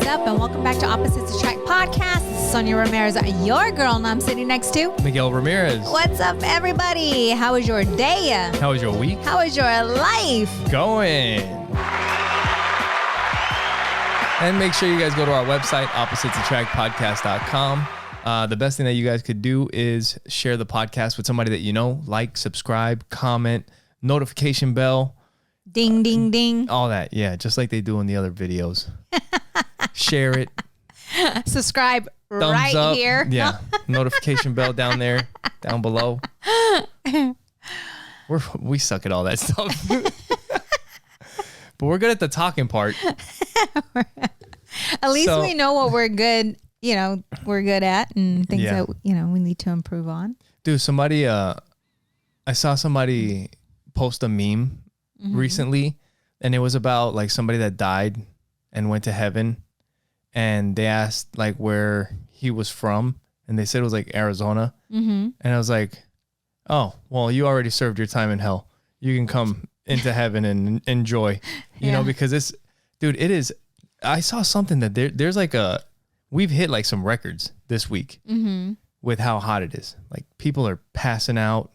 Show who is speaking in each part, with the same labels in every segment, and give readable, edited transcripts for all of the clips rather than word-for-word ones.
Speaker 1: up, and welcome back to Opposites Attract Podcast. This is Sonia Ramirez, your girl, and I'm sitting next to
Speaker 2: Miguel Ramirez.
Speaker 1: What's up, everybody? How was your day?
Speaker 2: How was your week?
Speaker 1: How was your life?
Speaker 2: Going. And make sure you guys go to our website, oppositesattractpodcast.com. The best thing that you guys could do is share the podcast with somebody that you know, like, subscribe, comment, notification bell.
Speaker 1: Ding, ding, ding.
Speaker 2: All that. Yeah, just like they do in the other videos. Share it.
Speaker 1: Subscribe
Speaker 2: Thumbs
Speaker 1: right
Speaker 2: up.
Speaker 1: here.
Speaker 2: Yeah. Notification bell down there, down below. We suck at all that stuff. But we're good at the talking part.
Speaker 1: At least we know what we're good, we're good at and things that, we need to improve on.
Speaker 2: Dude, I saw somebody post a meme recently, and it was about like somebody that died and went to heaven, and they asked like where he was from, and they said it was like Arizona. And I was like, oh, well, you already served your time in hell. You can come into heaven and enjoy, you know, because it is. I saw something that there's like we've hit like some records this week with how hot it is. Like people are passing out.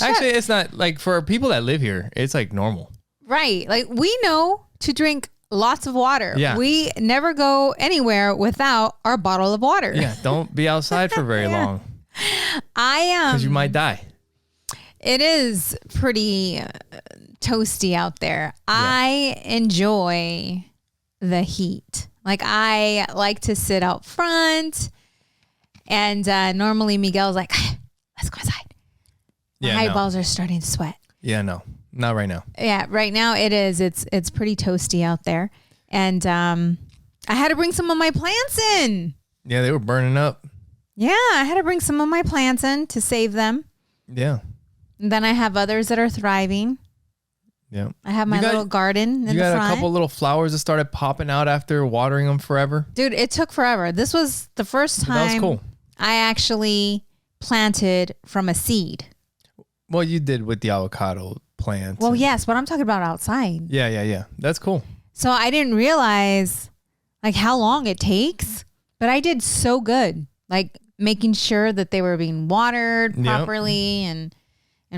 Speaker 2: Actually, it's not like for people that live here, it's like normal. Right.
Speaker 1: Like we know to drink lots of water.
Speaker 2: Yeah.
Speaker 1: We never go anywhere without our bottle of water.
Speaker 2: Yeah. Don't be outside for very long. Because you might die.
Speaker 1: It is pretty toasty out there. Yeah. I enjoy the heat. Like I like to sit out front, and normally Miguel's like, let's go inside. My eyeballs are starting to sweat.
Speaker 2: Yeah, no, not right now.
Speaker 1: Yeah, right now it is. It's pretty toasty out there, and I had to bring some of my plants in.
Speaker 2: Yeah, they were burning up.
Speaker 1: Yeah, I had to bring some of my plants in to save them.
Speaker 2: Yeah.
Speaker 1: And then I have others that are thriving.
Speaker 2: Yeah.
Speaker 1: I have my little garden in the front.
Speaker 2: You got a couple little flowers that started popping out after watering them forever.
Speaker 1: Dude, it took forever. This was the first time
Speaker 2: that was cool.
Speaker 1: I actually planted from a seed.
Speaker 2: Well, you did with the avocado plants.
Speaker 1: Well, yes, but I'm talking about outside.
Speaker 2: Yeah. That's cool.
Speaker 1: So I didn't realize like how long it takes, but I did so good. Like making sure that they were being watered properly, and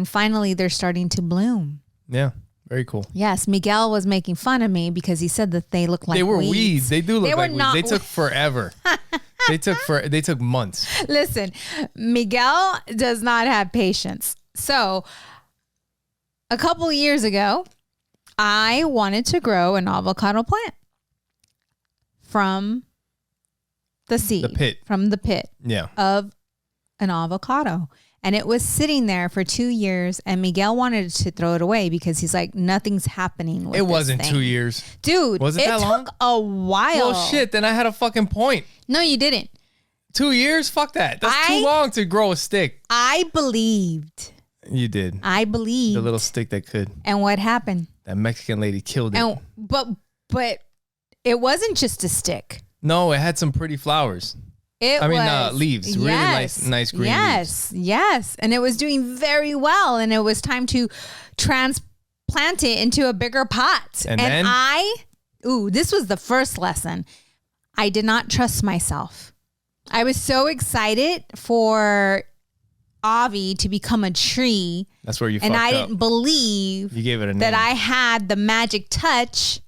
Speaker 1: finally they're starting to bloom.
Speaker 2: Yeah, very cool.
Speaker 1: Yes, Miguel was making fun of me because he said that they look like
Speaker 2: weeds. They do look like weeds. They took forever. They took months.
Speaker 1: Listen, Miguel does not have patience. So a couple of years ago, I wanted to grow an avocado plant from the seed. From the pit of an avocado. And it was sitting there for 2 years, and Miguel wanted to throw it away because he's like, nothing's happening with
Speaker 2: it. Wasn't 2 years.
Speaker 1: Dude,
Speaker 2: was it that long?
Speaker 1: It took a while.
Speaker 2: Well, shit, then I had a fucking point.
Speaker 1: No, you didn't.
Speaker 2: 2 years? Fuck that. That's too long to grow a stick.
Speaker 1: I believed.
Speaker 2: You did.
Speaker 1: I believed.
Speaker 2: The little stick that could.
Speaker 1: And what happened?
Speaker 2: That Mexican lady killed it.
Speaker 1: But it wasn't just a stick.
Speaker 2: No, it had some pretty flowers. Leaves. Really nice green leaves.
Speaker 1: Yes. And it was doing very well. And it was time to transplant it into a bigger pot.
Speaker 2: And then?
Speaker 1: This was the first lesson. I did not trust myself. I was so excited for Avi to become a tree.
Speaker 2: That's where you fucked up.
Speaker 1: And I didn't believe
Speaker 2: you gave it a name.
Speaker 1: that I had the magic touch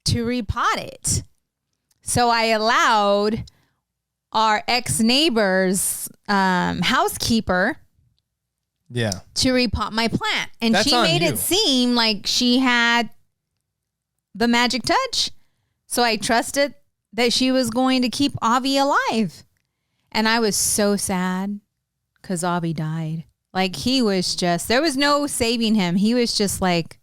Speaker 1: to repot it. So I allowed our ex-neighbor's housekeeper to repot my plant. And she made it seem like she had the magic touch. So I trusted that she was going to keep Avi alive. And I was so sad because Avi died. Like there was no saving him. He was just like,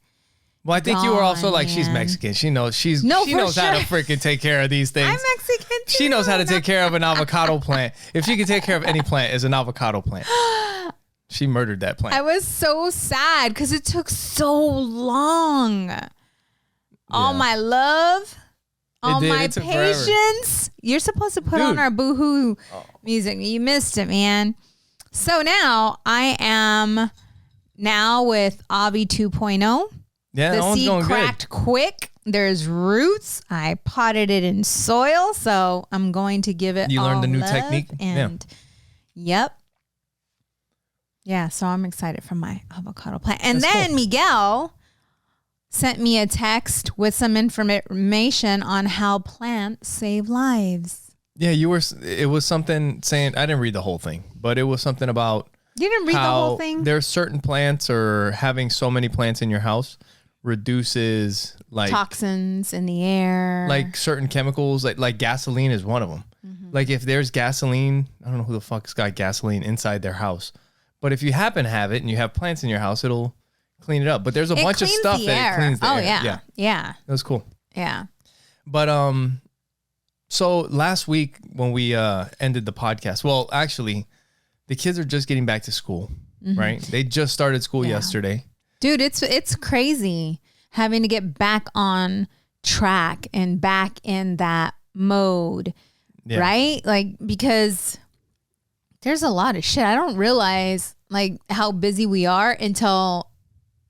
Speaker 2: well, I think you were also like, she's Mexican. She knows how to freaking take care of these things.
Speaker 1: I'm Mexican too.
Speaker 2: She knows how to take care of an avocado plant. If she can take care of any plant, it's an avocado plant. She murdered that plant.
Speaker 1: I was so sad because it took so long. All my love, all my patience. You're supposed to put on our boohoo music. You missed it, man. So now I am with Avi 2.0.
Speaker 2: Yeah,
Speaker 1: the seed
Speaker 2: going
Speaker 1: cracked
Speaker 2: good.
Speaker 1: Quick. There's roots. I potted it in soil, so I'm going to give it.
Speaker 2: You
Speaker 1: all
Speaker 2: learned a new
Speaker 1: love
Speaker 2: technique?
Speaker 1: and yep. Yeah, so I'm excited for my avocado plant. And
Speaker 2: That's
Speaker 1: then
Speaker 2: cool.
Speaker 1: Miguel sent me a text with some information on how plants save lives.
Speaker 2: Yeah, it was something saying, I didn't read the whole thing, but it was something about
Speaker 1: You didn't read the whole thing?
Speaker 2: There's certain plants, or having so many plants in your house reduces like
Speaker 1: Toxins in the air.
Speaker 2: like certain chemicals, like gasoline is one of them.
Speaker 1: Mm-hmm.
Speaker 2: Like if there's gasoline, I don't know who the fuck's got gasoline inside their house, but if you happen to have it and you have plants in your house, it'll clean it up. But there's a bunch of stuff that it cleans the air.
Speaker 1: Yeah.
Speaker 2: That was cool.
Speaker 1: Yeah.
Speaker 2: But so last week when we ended the podcast, well, actually, the kids are just getting back to school, right? They just started school yesterday.
Speaker 1: Dude, it's crazy having to get back on track and back in that mode, right? Like, because there's a lot of shit. I don't realize like how busy we are until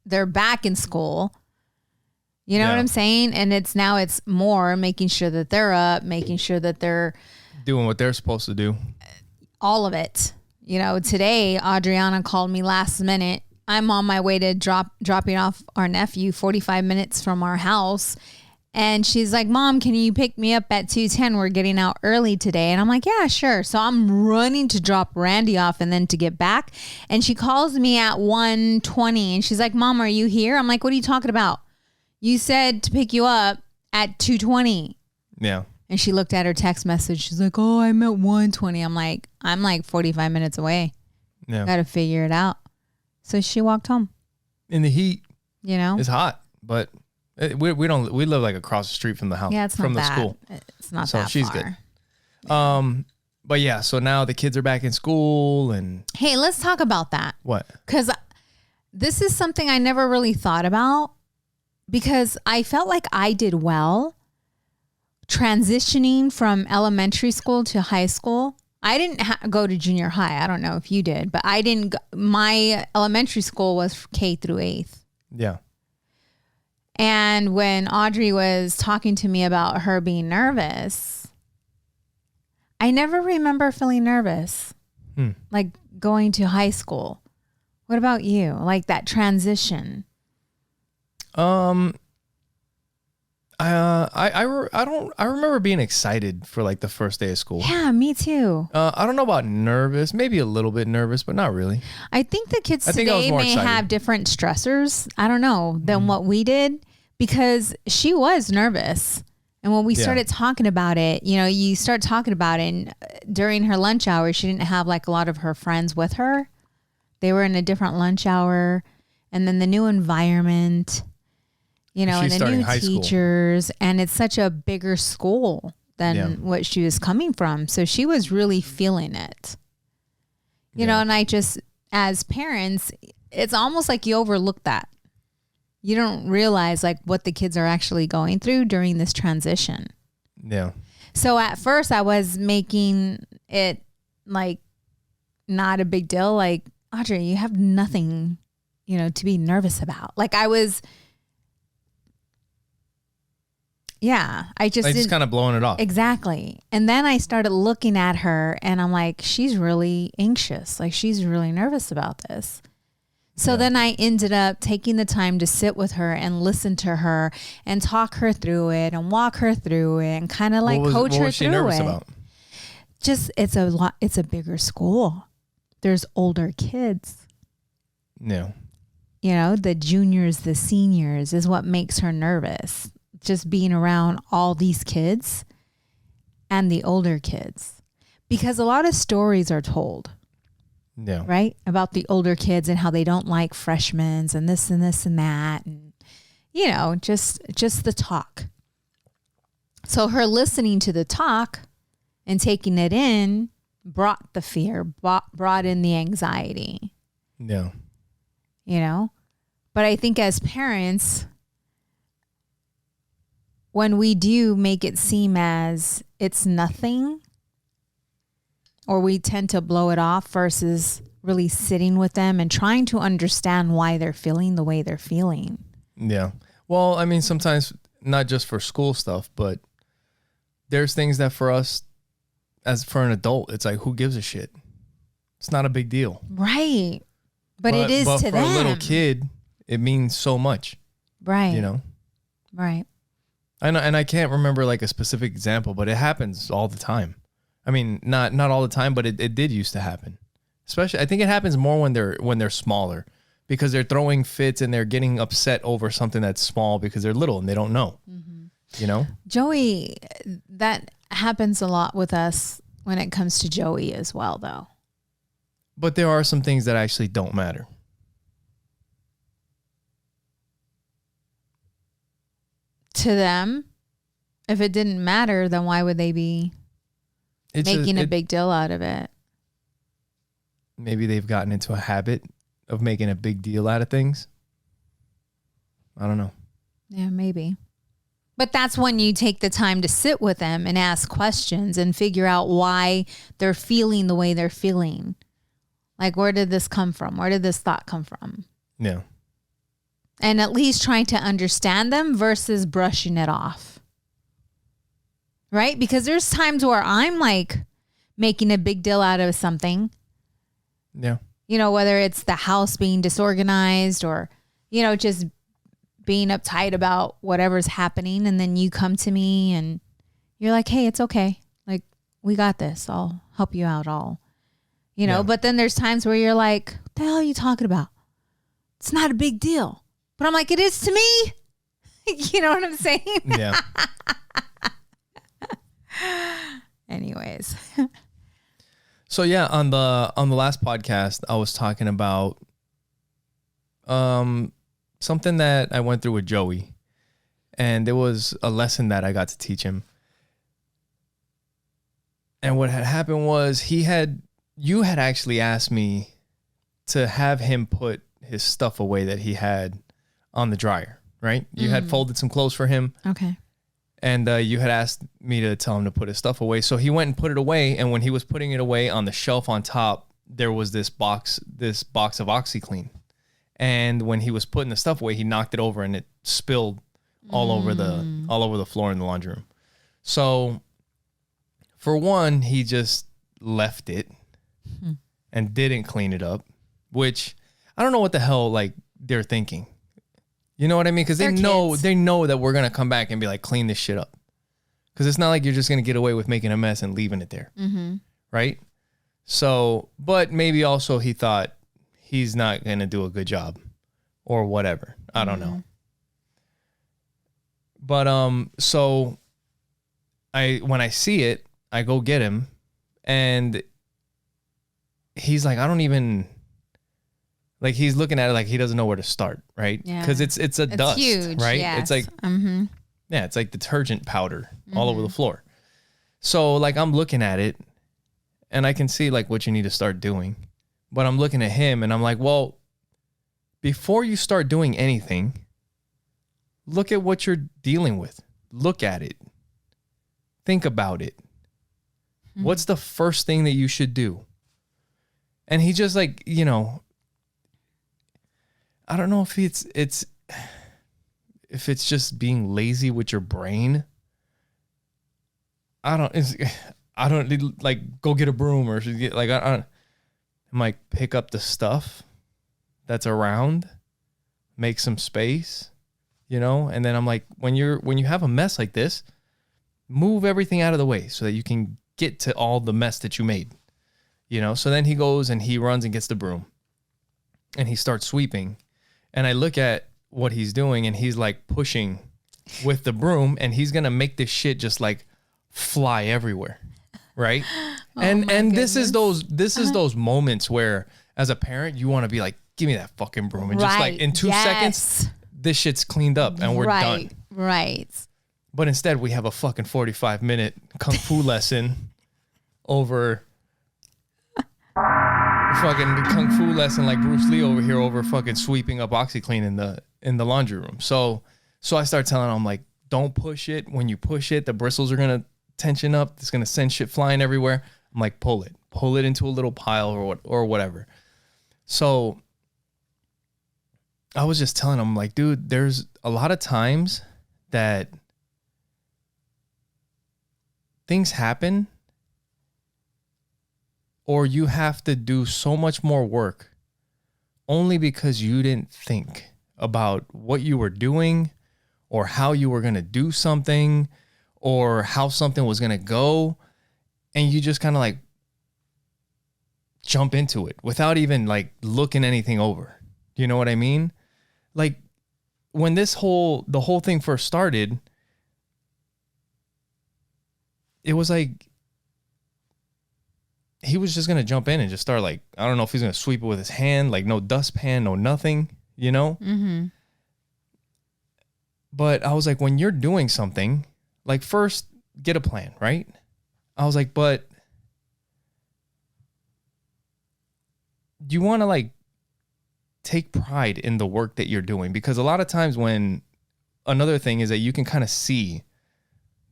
Speaker 1: they're back in school. You know what I'm saying? And it's more making sure that they're up, making sure that they're
Speaker 2: doing what they're supposed to do.
Speaker 1: All of it. You know, today, Adriana called me last minute. I'm on my way to dropping off our nephew 45 minutes from our house. And she's like, Mom, can you pick me up at 2:10? We're getting out early today. And I'm like, yeah, sure. So I'm running to drop Randy off and then to get back. And she calls me at 1:20 and she's like, Mom, are you here? I'm like, what are you talking about? You said to pick you up at 2:20.
Speaker 2: Yeah.
Speaker 1: And she looked at her text message. She's like, oh, I'm at 1:20. I'm like 45 minutes away.
Speaker 2: Yeah.
Speaker 1: Got to figure it out. So she walked home.
Speaker 2: In the heat.
Speaker 1: You know?
Speaker 2: It's hot, but we live like across the street from the house.
Speaker 1: Yeah, it's not
Speaker 2: from the
Speaker 1: that.
Speaker 2: school.
Speaker 1: It's not
Speaker 2: So
Speaker 1: that
Speaker 2: she's
Speaker 1: far.
Speaker 2: good. But yeah, so now the kids are back in school and
Speaker 1: Hey, let's talk about that.
Speaker 2: what?
Speaker 1: Because this is something I never really thought about, because I felt like I did well transitioning from elementary school to high school. I didn't go to junior high. I don't know if you did, but I didn't. My elementary school was K through 8th.
Speaker 2: Yeah.
Speaker 1: And when Audrey was talking to me about her being nervous, I never remember feeling nervous, like going to high school. What about you? Like that transition?
Speaker 2: I remember being excited for like the first day of school.
Speaker 1: Yeah, me too.
Speaker 2: I don't know about nervous, maybe a little bit nervous, but not really.
Speaker 1: I think the kids
Speaker 2: I was
Speaker 1: today
Speaker 2: more
Speaker 1: may
Speaker 2: excited.
Speaker 1: have different stressors, I don't know, than what we did, because she was nervous. And when we started talking about it, you know, you start talking about it, and during her lunch hour, she didn't have like a lot of her friends with her. They were in a different lunch hour. And then the new environment, you know, and
Speaker 2: She's
Speaker 1: the new
Speaker 2: starting high school.
Speaker 1: teachers. And it's such a bigger school than what she was coming from. So she was really feeling it. You know, and I just, as parents, it's almost like you overlook that. You don't realize like what the kids are actually going through during this transition.
Speaker 2: Yeah.
Speaker 1: So at first I was making it like not a big deal. Like, Audrey, you have nothing, you know, to be nervous about. Like I was, I just
Speaker 2: Like
Speaker 1: didn't,
Speaker 2: just kind of blowing it off.
Speaker 1: exactly. And then I started looking at her and I'm like, she's really anxious. Like she's really nervous about this. So then I ended up taking the time to sit with her and listen to her and talk her through it and walk her through it and kind of like coach her through it.
Speaker 2: What was she nervous about?
Speaker 1: Just, it's a bigger school. There's older kids.
Speaker 2: Yeah.
Speaker 1: You know, the juniors, the seniors is what makes her nervous. Just being around all these kids and the older kids. Because a lot of stories are told.
Speaker 2: Yeah.
Speaker 1: Right? About the older kids and how they don't like freshmen and this and this and that. And, you know, just the talk. So her listening to the talk and taking it in brought the fear, brought in the anxiety.
Speaker 2: Yeah.
Speaker 1: You know? But I think as parents, when we do make it seem as it's nothing, or we tend to blow it off versus really sitting with them and trying to understand why they're feeling the way they're feeling.
Speaker 2: Yeah. Well, I mean, sometimes not just for school stuff, but there's things that for us, as for an adult, it's like, who gives a shit? It's not a big deal.
Speaker 1: Right. But it is to them.
Speaker 2: But for a little kid, it means so much.
Speaker 1: Right.
Speaker 2: You know?
Speaker 1: Right.
Speaker 2: I know, and I can't remember like a specific example, but it happens all the time. I mean, not all the time, but it did used to happen. Especially, I think it happens more when they're smaller, because they're throwing fits and they're getting upset over something that's small because they're little and they don't know. Mm-hmm. You know?
Speaker 1: Joey, that happens a lot with us when it comes to Joey as well, though.
Speaker 2: But there are some things that actually don't matter.
Speaker 1: To them, if it didn't matter, then why would they be making a big deal out of it?
Speaker 2: Maybe they've gotten into a habit of making a big deal out of things. I don't know.
Speaker 1: Yeah, maybe. But that's when you take the time to sit with them and ask questions and figure out why they're feeling the way they're feeling. Like, where did this come from? Where did this thought come from?
Speaker 2: Yeah.
Speaker 1: And at least trying to understand them versus brushing it off. Right? Because there's times where I'm like making a big deal out of something.
Speaker 2: Yeah.
Speaker 1: You know, whether it's the house being disorganized or, you know, just being uptight about whatever's happening. And then you come to me and you're like, hey, it's okay. Like, we got this. I'll help you out. You know, but then there's times where you're like, what the hell are you talking about? It's not a big deal. But I'm like, it is to me. You know what I'm saying?
Speaker 2: Yeah.
Speaker 1: Anyways.
Speaker 2: So yeah, on the last podcast, I was talking about something that I went through with Joey, and there was a lesson that I got to teach him. And what had happened was you had actually asked me to have him put his stuff away that he had on the dryer, right? You had folded some clothes for him. Okay. And you had asked me to tell him to put his stuff away. So he went and put it away. And when he was putting it away on the shelf on top, there was this box of OxyClean. And when he was putting the stuff away, he knocked it over and it spilled all over the floor in the laundry room. So for one, he just left it and didn't clean it up, which I don't know what the hell like they're thinking. You know what I mean? Because they know that we're going to come back and be like, clean this shit up. Because it's not like you're just going to get away with making a mess and leaving it there. Mm-hmm. Right? So, but maybe also he thought he's not going to do a good job or whatever. I don't know. But, so when I see it, I go get him and he's like, I don't even... Like he's looking at it like he doesn't know where to start, right? Yeah. Because it's dust, huge, right? Yes. It's like, it's like detergent powder all over the floor. So like I'm looking at it and I can see like what you need to start doing. But I'm looking at him and I'm like, well, before you start doing anything, look at what you're dealing with. Look at it. Think about it. What's the first thing that you should do? And he just like, you know, I don't know if it's just being lazy with your brain. I don't like go get a broom or like I'm like pick up the stuff that's around, make some space, you know? And then I'm like, when you have a mess like this, move everything out of the way so that you can get to all the mess that you made, you know? So then he goes and he runs and gets the broom and he starts sweeping. And I look at what he's doing and he's like pushing with the broom and he's going to make this shit just like fly everywhere. Right. And this is those moments where as a parent, you want to be like, give me that fucking broom. And just like in 2 seconds, this shit's cleaned up and we're done.
Speaker 1: Right.
Speaker 2: But instead we have a fucking 45-minute kung fu lesson over fucking kung fu lesson like Bruce Lee over here over fucking sweeping up OxyClean in the laundry room. So I start telling him like, don't push it. When you push it, the bristles are gonna tension up. It's gonna send shit flying everywhere. I'm like, pull it into a little pile or whatever. So I was just telling him like, dude, there's a lot of times that things happen, or you have to do so much more work only because you didn't think about what you were doing or how you were going to do something or how something was going to go. And you just kind of like jump into it without even like looking anything over. You know what I mean? Like when the whole thing first started, it was like he was just going to jump in and just start like, I don't know if he's going to sweep it with his hand, like no dustpan, no nothing, you know? Mm-hmm. But I was like, when you're doing something, like first get a plan, right? I was like, but you want to like take pride in the work that you're doing, because a lot of times another thing is that you can kind of see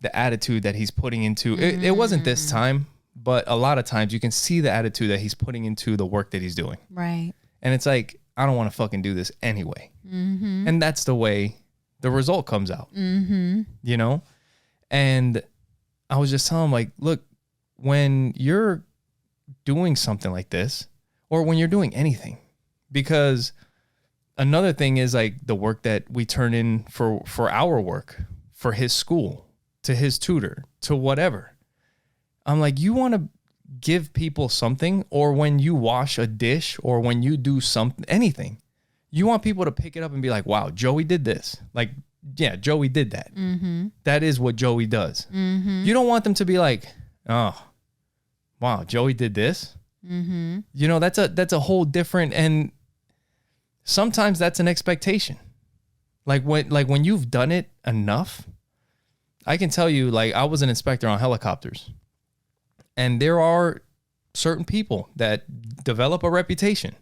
Speaker 2: the attitude that he's putting into it. It wasn't this time, but a lot of times you can see the attitude that he's putting into the work that he's doing.
Speaker 1: Right.
Speaker 2: And it's like, I don't want to fucking do this anyway. Mm-hmm. And that's the way the result comes out, you know? And I was just telling him like, look, when you're doing something like this, or when you're doing anything, because another thing is like the work that we turn in for our work, for his school, to his tutor, to whatever. I'm like, you want to give people something, or when you wash a dish, or when you do something, anything, you want people to pick it up and be like, wow, Joey did this. Like, yeah, Joey did that. Mm-hmm. That is what Joey does. Mm-hmm. You don't want them to be like, oh, wow, Joey did this. Mm-hmm. You know, that's a whole different, and sometimes that's an expectation. Like when you've done it enough, I can tell you, like I was an inspector on helicopters, and there are certain people that develop a reputation,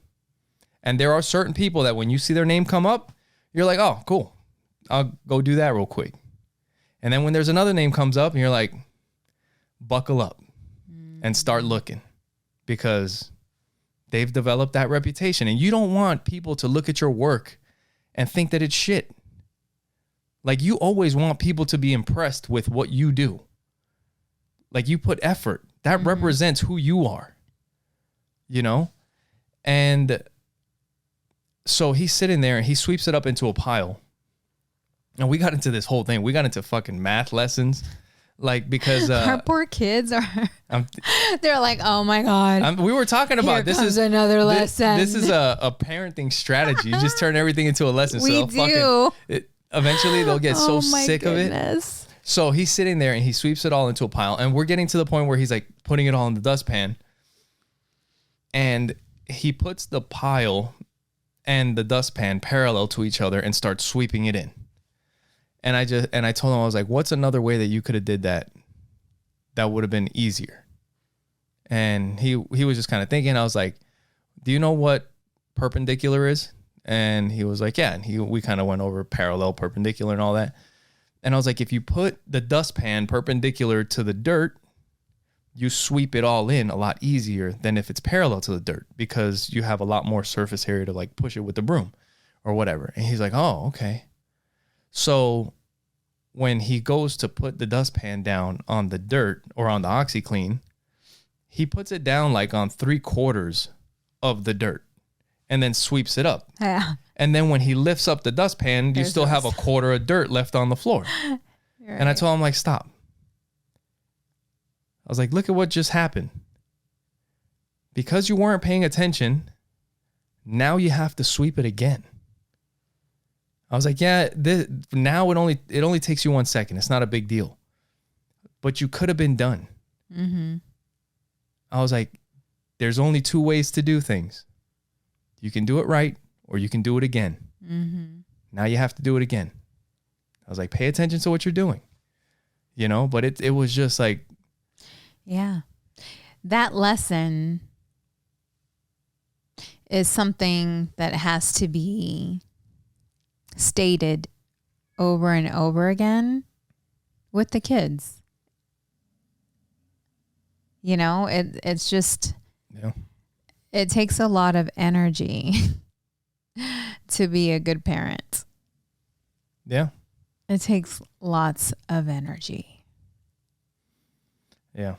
Speaker 2: and there are certain people that when you see their name come up, you're like, oh, cool, I'll go do that real quick. And then when there's another name comes up, and you're like, buckle up and start looking, because they've developed that reputation, and you don't want people to look at your work and think that it's shit. Like you always want people to be impressed with what you do. Like you put effort. That represents who you are, you know? And so he's sitting there and he sweeps it up into a pile. And we got into this whole thing. We got into fucking math lessons. Like, because
Speaker 1: our poor kids are, they're like, oh my God.
Speaker 2: We were talking about
Speaker 1: Here comes another lesson.
Speaker 2: This is a parenting strategy. You just turn everything into a lesson.
Speaker 1: We do.
Speaker 2: Eventually they'll get so sick of it. So he's sitting there and he sweeps it all into a pile, and we're getting to the point where he's like putting it all in the dustpan, and he puts the pile and the dustpan parallel to each other and starts sweeping it in. And I told him, I was like, what's another way that you could have did that would have been easier? And he was just kind of thinking. I was like, do you know what perpendicular is? And he was like, yeah. And we kind of went over parallel, perpendicular, and all that. And I was like, if you put the dustpan perpendicular to the dirt, you sweep it all in a lot easier than if it's parallel to the dirt, because you have a lot more surface area to like push it with the broom or whatever. And he's like, oh, okay. So when he goes to put the dustpan down on the dirt or on the OxyClean, he puts it down like on 3/4 of the dirt and then sweeps it up. Yeah. And then when he lifts up the dustpan, you still have 1/4 of dirt left on the floor. Right. And I told him, like, stop. I was like, look at what just happened. Because you weren't paying attention, now you have to sweep it again. I was like, yeah, now it only takes you 1 second. It's not a big deal. But you could have been done. Mm-hmm. I was like, there's only 2 ways to do things. You can do it right, or you can do it again. Mm-hmm. Now you have to do it again. I was like, pay attention to what you're doing. You know, but it was just like.
Speaker 1: Yeah. That lesson is something that has to be stated over and over again with the kids. You know, it's just, yeah. It takes a lot of energy to be a good parent.
Speaker 2: Yeah.
Speaker 1: It takes lots of energy.
Speaker 2: Yeah.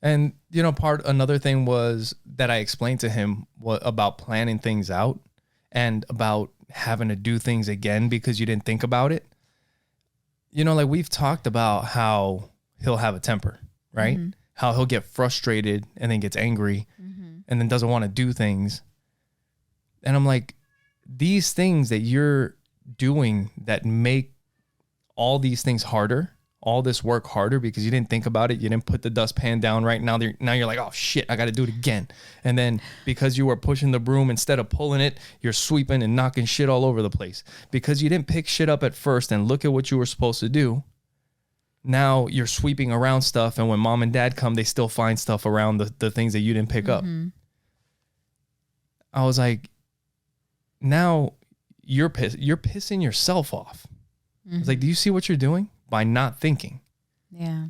Speaker 2: And, you know, another thing was that I explained to him about planning things out and about having to do things again because you didn't think about it. You know, like we've talked about how he'll have a temper, right? Mm-hmm. How he'll get frustrated and then gets angry and then doesn't want to do things. And I'm like, these things that you're doing that make all these things harder, all this work harder because you didn't think about it. You didn't put the dustpan down right now. Now you're like, oh shit, I got to do it again. And then because you were pushing the broom instead of pulling it, you're sweeping and knocking shit all over the place because you didn't pick shit up at first and look at what you were supposed to do. Now you're sweeping around stuff. And when mom and dad come, they still find stuff around the things that you didn't pick up. I was like, now you're pissing yourself off. I was like, do you see what you're doing? By not thinking.
Speaker 1: Yeah.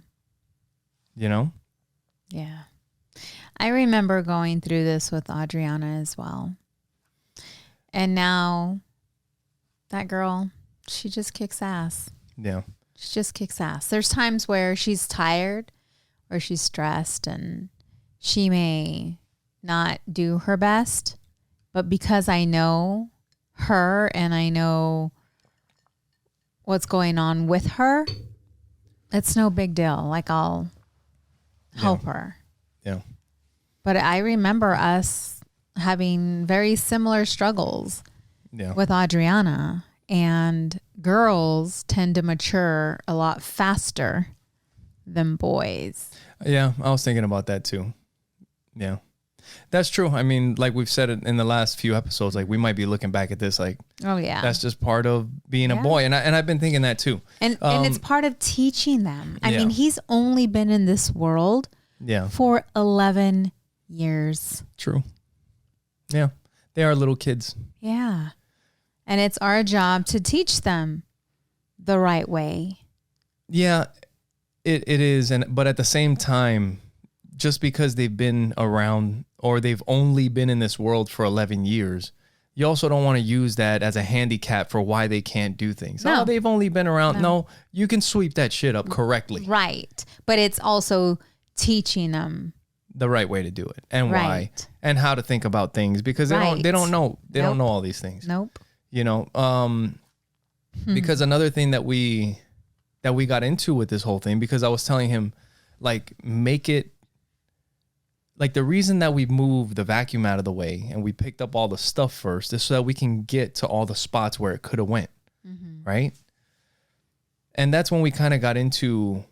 Speaker 2: You know?
Speaker 1: Yeah. I remember going through this with Adriana as well. And now that girl, she just kicks ass.
Speaker 2: Yeah.
Speaker 1: She just kicks ass. There's times where she's tired or she's stressed and she may not do her best. But because I know her and I know what's going on with her, it's no big deal. Like I'll help her.
Speaker 2: Yeah.
Speaker 1: But I remember us having very similar struggles with Adriana, and girls tend to mature a lot faster than boys.
Speaker 2: Yeah. I was thinking about that too. Yeah. That's true. I mean, like we've said it in the last few episodes, like we might be looking back at this like,
Speaker 1: oh yeah,
Speaker 2: that's just part of being a boy. And I've been thinking that too.
Speaker 1: And it's part of teaching them. I mean, he's only been in this world for 11 years.
Speaker 2: True. Yeah. They are little kids.
Speaker 1: Yeah. And it's our job to teach them the right way.
Speaker 2: Yeah, it is. But at the same time, just because they've been around or they've only been in this world for 11 years, you also don't want to use that as a handicap for why they can't do things. No. Oh, they've only been around. No, you can sweep that shit up correctly.
Speaker 1: Right. But it's also teaching them
Speaker 2: the right way to do it and why and how to think about things because they don't know all these things.
Speaker 1: Nope.
Speaker 2: You know, because another thing that we got into with this whole thing, because I was telling him, like, make it, like the reason that we moved the vacuum out of the way and we picked up all the stuff first is so that we can get to all the spots where it could have went. Right. And that's when we kind of got into,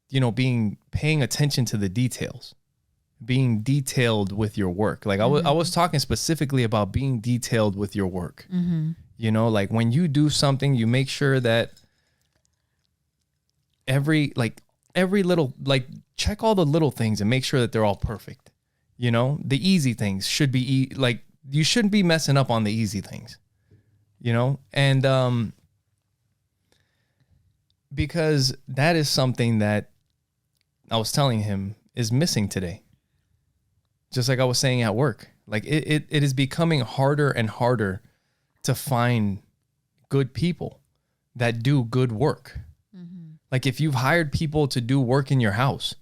Speaker 2: you know, paying attention to the details, being detailed with your work. Like I was talking specifically about being detailed with your work. You know, like when you do something, you make sure that every little, like check all the little things and make sure that they're all perfect. You know, the easy things should be like, you shouldn't be messing up on the easy things, you know? And, because that is something that I was telling him is missing today. Just like I was saying at work, like it is becoming harder and harder to find good people that do good work. Like if you've hired people to do work in your house,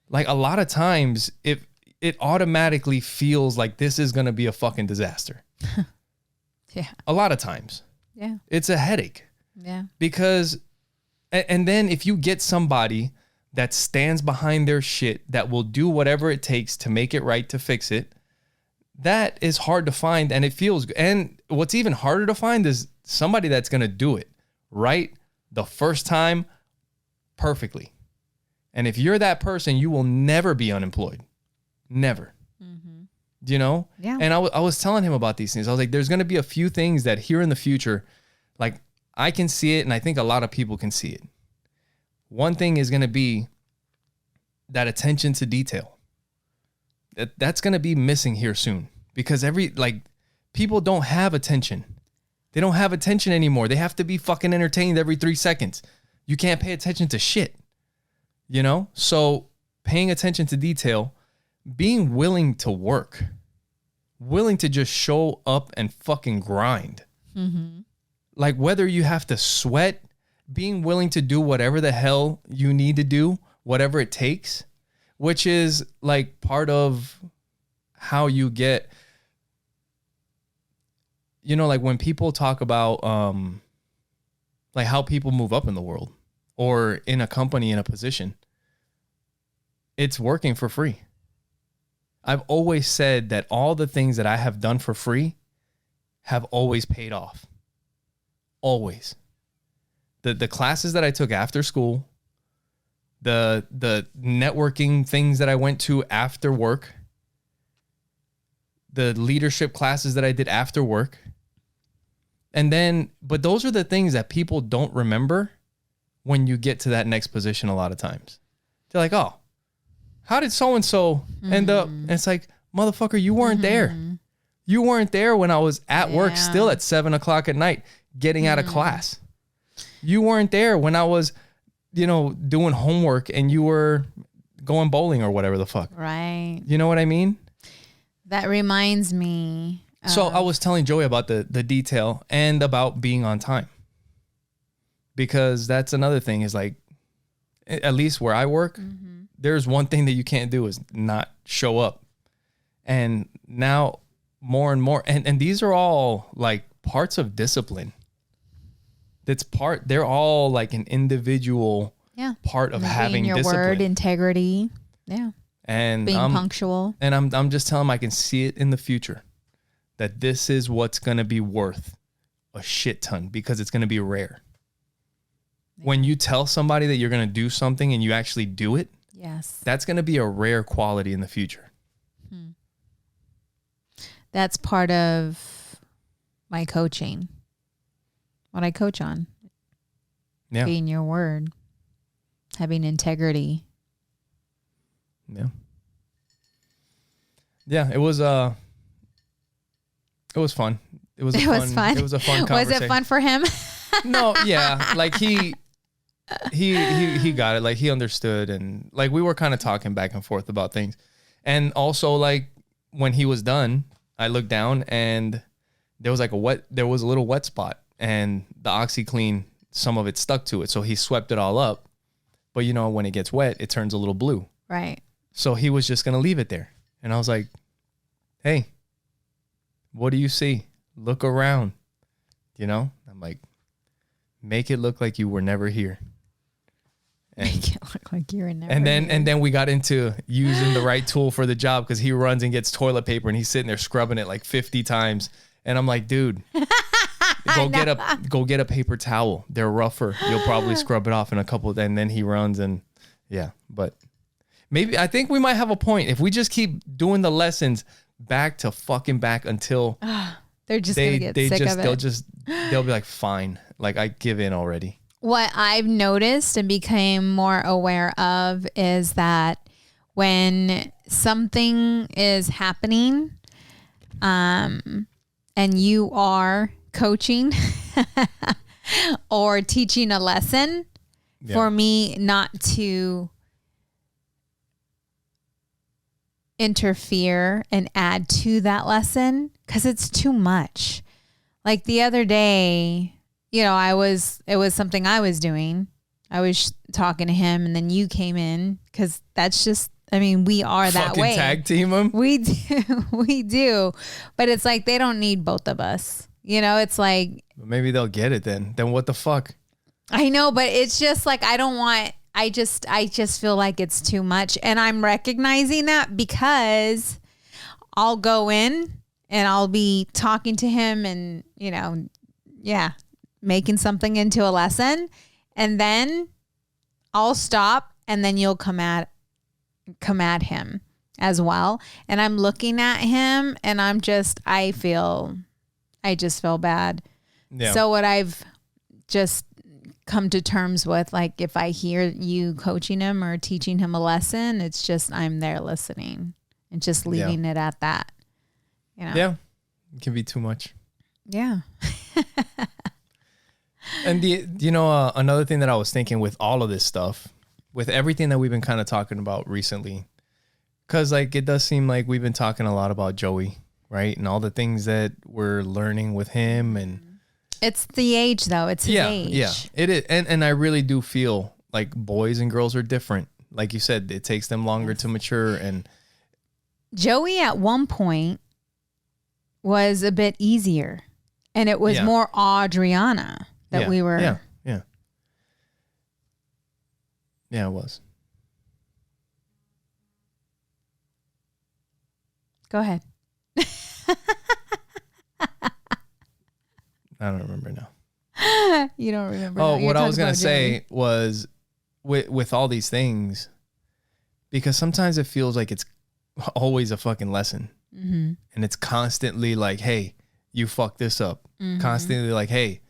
Speaker 2: like a lot of times it automatically feels like this is going to be a fucking disaster.
Speaker 1: Yeah.
Speaker 2: A lot of times.
Speaker 1: Yeah.
Speaker 2: It's a headache.
Speaker 1: Yeah.
Speaker 2: Because, and then if you get somebody that stands behind their shit, that will do whatever it takes to make it right, to fix it, that is hard to find and it feels good. And what's even harder to find is somebody that's going to do it right the first time perfectly. And if you're that person, you will never be unemployed. Never. You know?
Speaker 1: Yeah.
Speaker 2: And I was telling him about these things. I was like, there's going to be a few things that here in the future, like I can see it and I think a lot of people can see it. One thing is going to be that attention to detail. That's going to be missing here soon because people don't have attention. They don't have attention anymore. They have to be fucking entertained every 3 seconds. You can't pay attention to shit, you know? So paying attention to detail, being willing to work, willing to just show up and fucking grind. Like whether you have to sweat, being willing to do whatever the hell you need to do, whatever it takes, which is like part of how you get, you know, like when people talk about like how people move up in the world or in a company, in a position, it's working for free. I've always said that all the things that I have done for free have always paid off. Always. The classes that I took after school, the networking things that I went to after work, the leadership classes that I did after work. And then, but those are the things that people don't remember when you get to that next position a lot of times. They're like, oh, how did so-and-so end up? And it's like, motherfucker, you weren't there. You weren't there when I was at work still at 7:00 at night getting out of class. You weren't there when I was, you know, doing homework and you were going bowling or whatever the fuck.
Speaker 1: Right.
Speaker 2: You know what I mean?
Speaker 1: That reminds me.
Speaker 2: So I was telling Joey about the detail and about being on time. Because that's another thing is like, at least where I work, there's one thing that you can't do is not show up. And now more and more, and these are all like parts of discipline. They're all like an individual part of having
Speaker 1: your
Speaker 2: discipline.
Speaker 1: Word, integrity. Yeah.
Speaker 2: And
Speaker 1: being punctual. And
Speaker 2: I'm just telling him I can see it in the future that this is what's going to be worth a shit ton because it's going to be rare. When you tell somebody that you're going to do something and you actually do it,
Speaker 1: yes,
Speaker 2: that's going to be a rare quality in the future.
Speaker 1: That's part of my coaching. What I coach on.
Speaker 2: Yeah.
Speaker 1: Being your word. Having integrity.
Speaker 2: Yeah. Yeah, it was fun. It was fun. It was a fun conversation.
Speaker 1: Was it fun for him?
Speaker 2: No, yeah. Like he got it. Like he understood, and like we were kind of talking back and forth about things. And also like when he was done, I looked down and there was a little wet spot, and the OxyClean, some of it stuck to it. So he swept it all up. But you know, when it gets wet, it turns a little blue.
Speaker 1: Right.
Speaker 2: So he was just going to leave it there. And I was like, hey, what do you see? Look around. You know, I'm like, make it look like you were never here. And,
Speaker 1: make it look like you were never
Speaker 2: and then
Speaker 1: here.
Speaker 2: And then we got into using the right tool for the job because he runs and gets toilet paper and he's sitting there scrubbing it like 50 times. And I'm like, dude, go get a paper towel. They're rougher. You'll probably scrub it off in a couple. And then he runs and yeah, but maybe I think we might have a point if we just keep doing the lessons back until
Speaker 1: they're just gonna get sick of it.
Speaker 2: They'll be like, fine, like I give in already.
Speaker 1: What I've noticed and became more aware of is that when something is happening, and you are coaching or teaching a lesson, for me not to interfere and add to that lesson because it's too much. Like the other day, you know, it was something I was doing. I was talking to him and then you came in because that's just, I mean, we are that
Speaker 2: fucking
Speaker 1: way.
Speaker 2: Tag team them.
Speaker 1: We do. But it's like, they don't need both of us. You know, it's like.
Speaker 2: Maybe they'll get it then. Then what the fuck?
Speaker 1: I know, but it's just like, I just feel like it's too much. And I'm recognizing that because I'll go in and I'll be talking to him and, you know, making something into a lesson. And then I'll stop and then you'll come at him as well. And I'm looking at him and I just feel bad. Yeah. So what I've just come to terms with, like if I hear you coaching him or teaching him a lesson, it's just I'm there listening and just leaving it at that. You know?
Speaker 2: Yeah. It can be too much.
Speaker 1: Yeah.
Speaker 2: And another thing that I was thinking with all of this stuff, with everything that we've been kind of talking about recently, because like it does seem like we've been talking a lot about Joey, right? And all the things that we're learning with him and
Speaker 1: It's the age, though. It's his age.
Speaker 2: Yeah, it is. And I really do feel like boys and girls are different. Like you said, it takes them longer to mature. And
Speaker 1: Joey at one point was a bit easier. And it was more Adriana that we were.
Speaker 2: Yeah. Yeah, it was.
Speaker 1: Go ahead.
Speaker 2: I don't remember now.
Speaker 1: You don't remember.
Speaker 2: Oh, what I was going to say was with all these things, because sometimes it feels like it's always a fucking lesson. Mm-hmm. And it's constantly like, hey, you fucked this up. Mm-hmm. Constantly like, hey,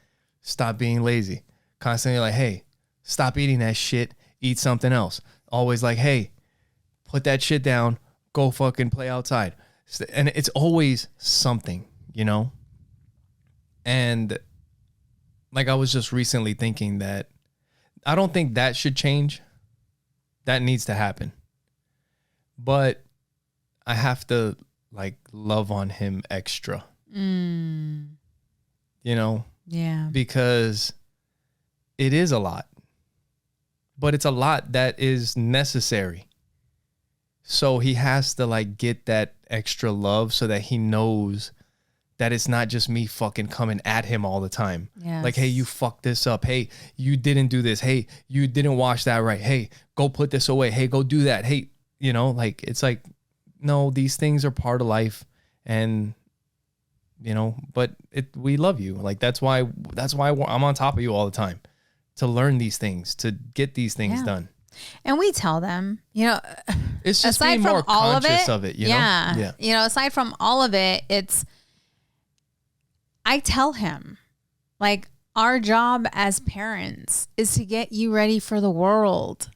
Speaker 2: stop being lazy. Constantly like, hey, stop eating that shit. Eat something else. Always like, hey, put that shit down. Go fucking play outside. And it's always something, you know? And like I was just recently thinking that I don't think that should change. That needs to happen. But I have to like love on him extra. You know?
Speaker 1: Yeah.
Speaker 2: Because it is a lot. But it's a lot that is necessary. So he has to like get that extra love so that he knows that it's not just me fucking coming at him all the time. Yes. Like, hey, you fucked this up. Hey, you didn't do this. Hey, you didn't wash that right. Hey, go put this away. Hey, go do that. Hey, you know, like, it's like, no, these things are part of life. And, you know, but we love you. Like, that's why I'm on top of you all the time, to learn these things, to get these things done.
Speaker 1: And we tell them, you know,
Speaker 2: it's just aside being from more all conscious of it, you know?
Speaker 1: Yeah. You know, aside from all of it, I tell him, like, our job as parents is to get you ready for the world.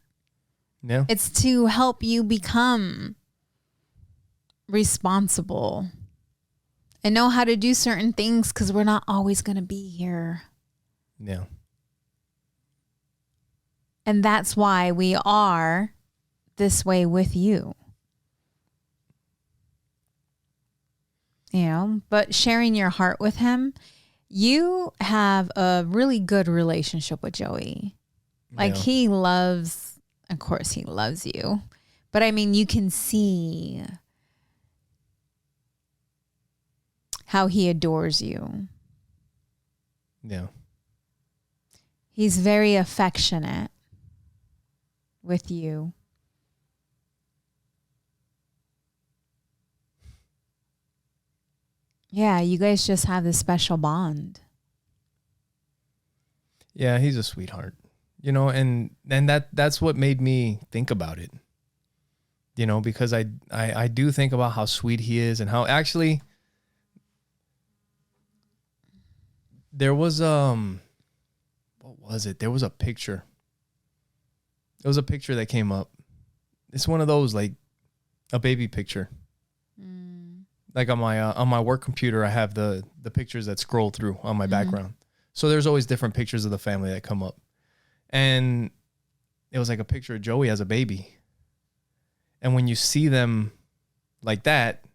Speaker 2: Yeah.
Speaker 1: It's to help you become responsible and know how to do certain things, because we're not always going to be here.
Speaker 2: Yeah.
Speaker 1: And that's why we are this way with you. You know, but sharing your heart with him, you have a really good relationship with Joey. Like, he loves, of course he loves you, but I mean, you can see how he adores you.
Speaker 2: Yeah.
Speaker 1: He's very affectionate with you. Yeah, you guys just have this special bond.
Speaker 2: Yeah, he's a sweetheart. You know, and that's what made me think about it. You know, because I do think about how sweet he is, and how actually there was what was it? There was a picture. It was a picture that came up. It's one of those, like, a baby picture. Like on my work computer, I have the pictures that scroll through on my background. So there's always different pictures of the family that come up. And it was like a picture of Joey as a baby. And when you see them like that,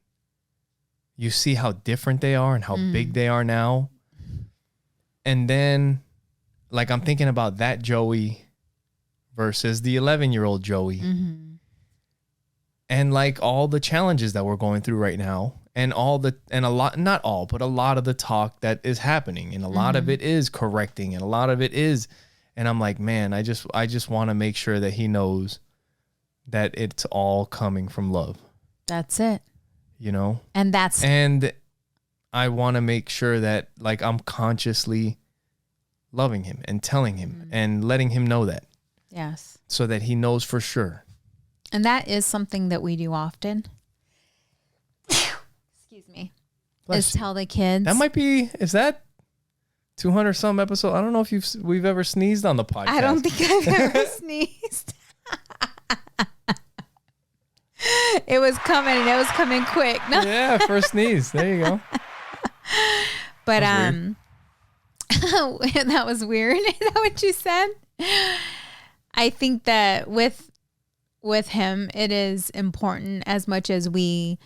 Speaker 2: you see how different they are and how big they are now. And then, like, I'm thinking about that Joey versus the 11-year-old Joey. And like all the challenges that we're going through right now, and a lot, not all, but a lot of the talk that is happening, and a lot of it is correcting, and a lot of it is, and I'm like, man, I just want to make sure that he knows that it's all coming from love.
Speaker 1: That's it.
Speaker 2: You know?
Speaker 1: And
Speaker 2: I want to make sure that, like, I'm consciously loving him and telling him and letting him know that.
Speaker 1: Yes.
Speaker 2: So that he knows for sure.
Speaker 1: And that is something that we do often. Excuse me.
Speaker 2: Bless
Speaker 1: is
Speaker 2: you.
Speaker 1: Tell the kids.
Speaker 2: That might be, is that 200 some episode? I don't know if we've ever sneezed on the podcast.
Speaker 1: I don't think I've ever sneezed. It was coming, and it was coming quick. No.
Speaker 2: Yeah, first sneeze. There you go.
Speaker 1: But that was weird. Is that what you said? I think that with him, it is important, as much as we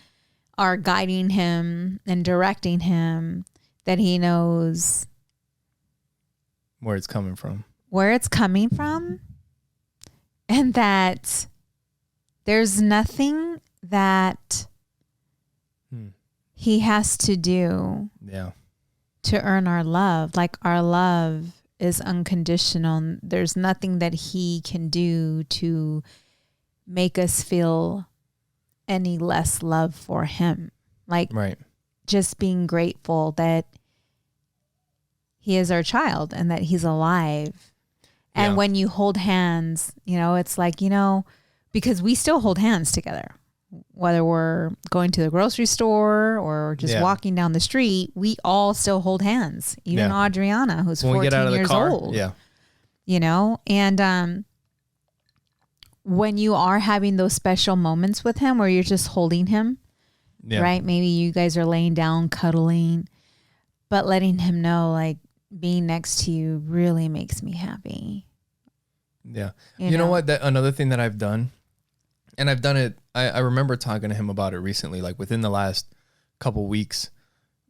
Speaker 1: are guiding him and directing him, that he knows
Speaker 2: where it's coming from.
Speaker 1: And that there's nothing that he has to do to earn our love. Like, our love is unconditional. There's nothing that he can do to make us feel any less love for him. Like, just being grateful that he is our child and that he's alive. And when you hold hands, it's like, because we still hold hands together, whether we're going to the grocery store or just walking down the street, we all still hold hands. Even Adriana, who's 14 years old. Yeah. And when you are having those special moments with him where you're just holding him, right? Maybe you guys are laying down, cuddling, but letting him know, like, being next to you really makes me happy.
Speaker 2: Yeah. You know what? Another thing that I've done, and I've done it, I remember talking to him about it recently, like within the last couple weeks.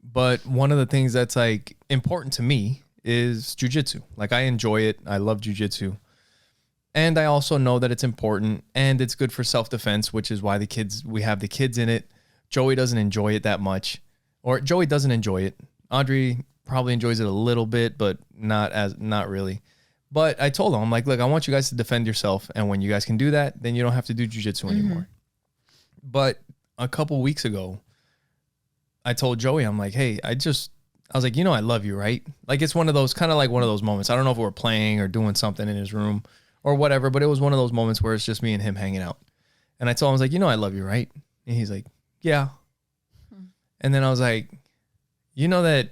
Speaker 2: But one of the things that's like important to me is jujitsu. Like, I enjoy it. I love jujitsu. And I also know that it's important and it's good for self-defense, which is why we have the kids in it. Joey doesn't enjoy it that much, or Joey doesn't enjoy it. Audrey probably enjoys it a little bit, but not really. But I told him, I'm like, look, I want you guys to defend yourself. And when you guys can do that, then you don't have to do jujitsu anymore. But a couple weeks ago, I told Joey, I'm like, hey, I was like, I love you, right? Like, it's one of those moments. I don't know if we were playing or doing something in his room or whatever, but it was one of those moments where it's just me and him hanging out. And I told him, I was like, I love you, right? And he's like, yeah. And then I was like, that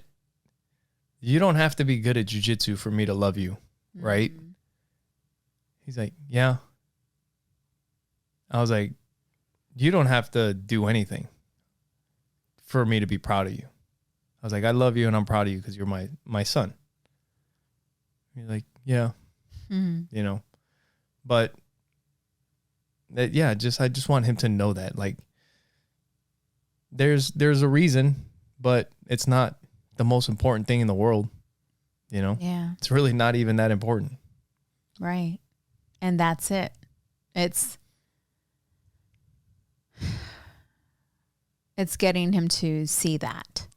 Speaker 2: you don't have to be good at jujitsu for me to love you, right? He's like, yeah. I was like, you don't have to do anything for me to be proud of you. I was like, I love you and I'm proud of you because you're my son. He's like, yeah. But that, I just want him to know that, like, there's a reason, but it's not the most important thing in the world. Yeah. It's really not even that important.
Speaker 1: Right. And that's it. It's getting him to see that.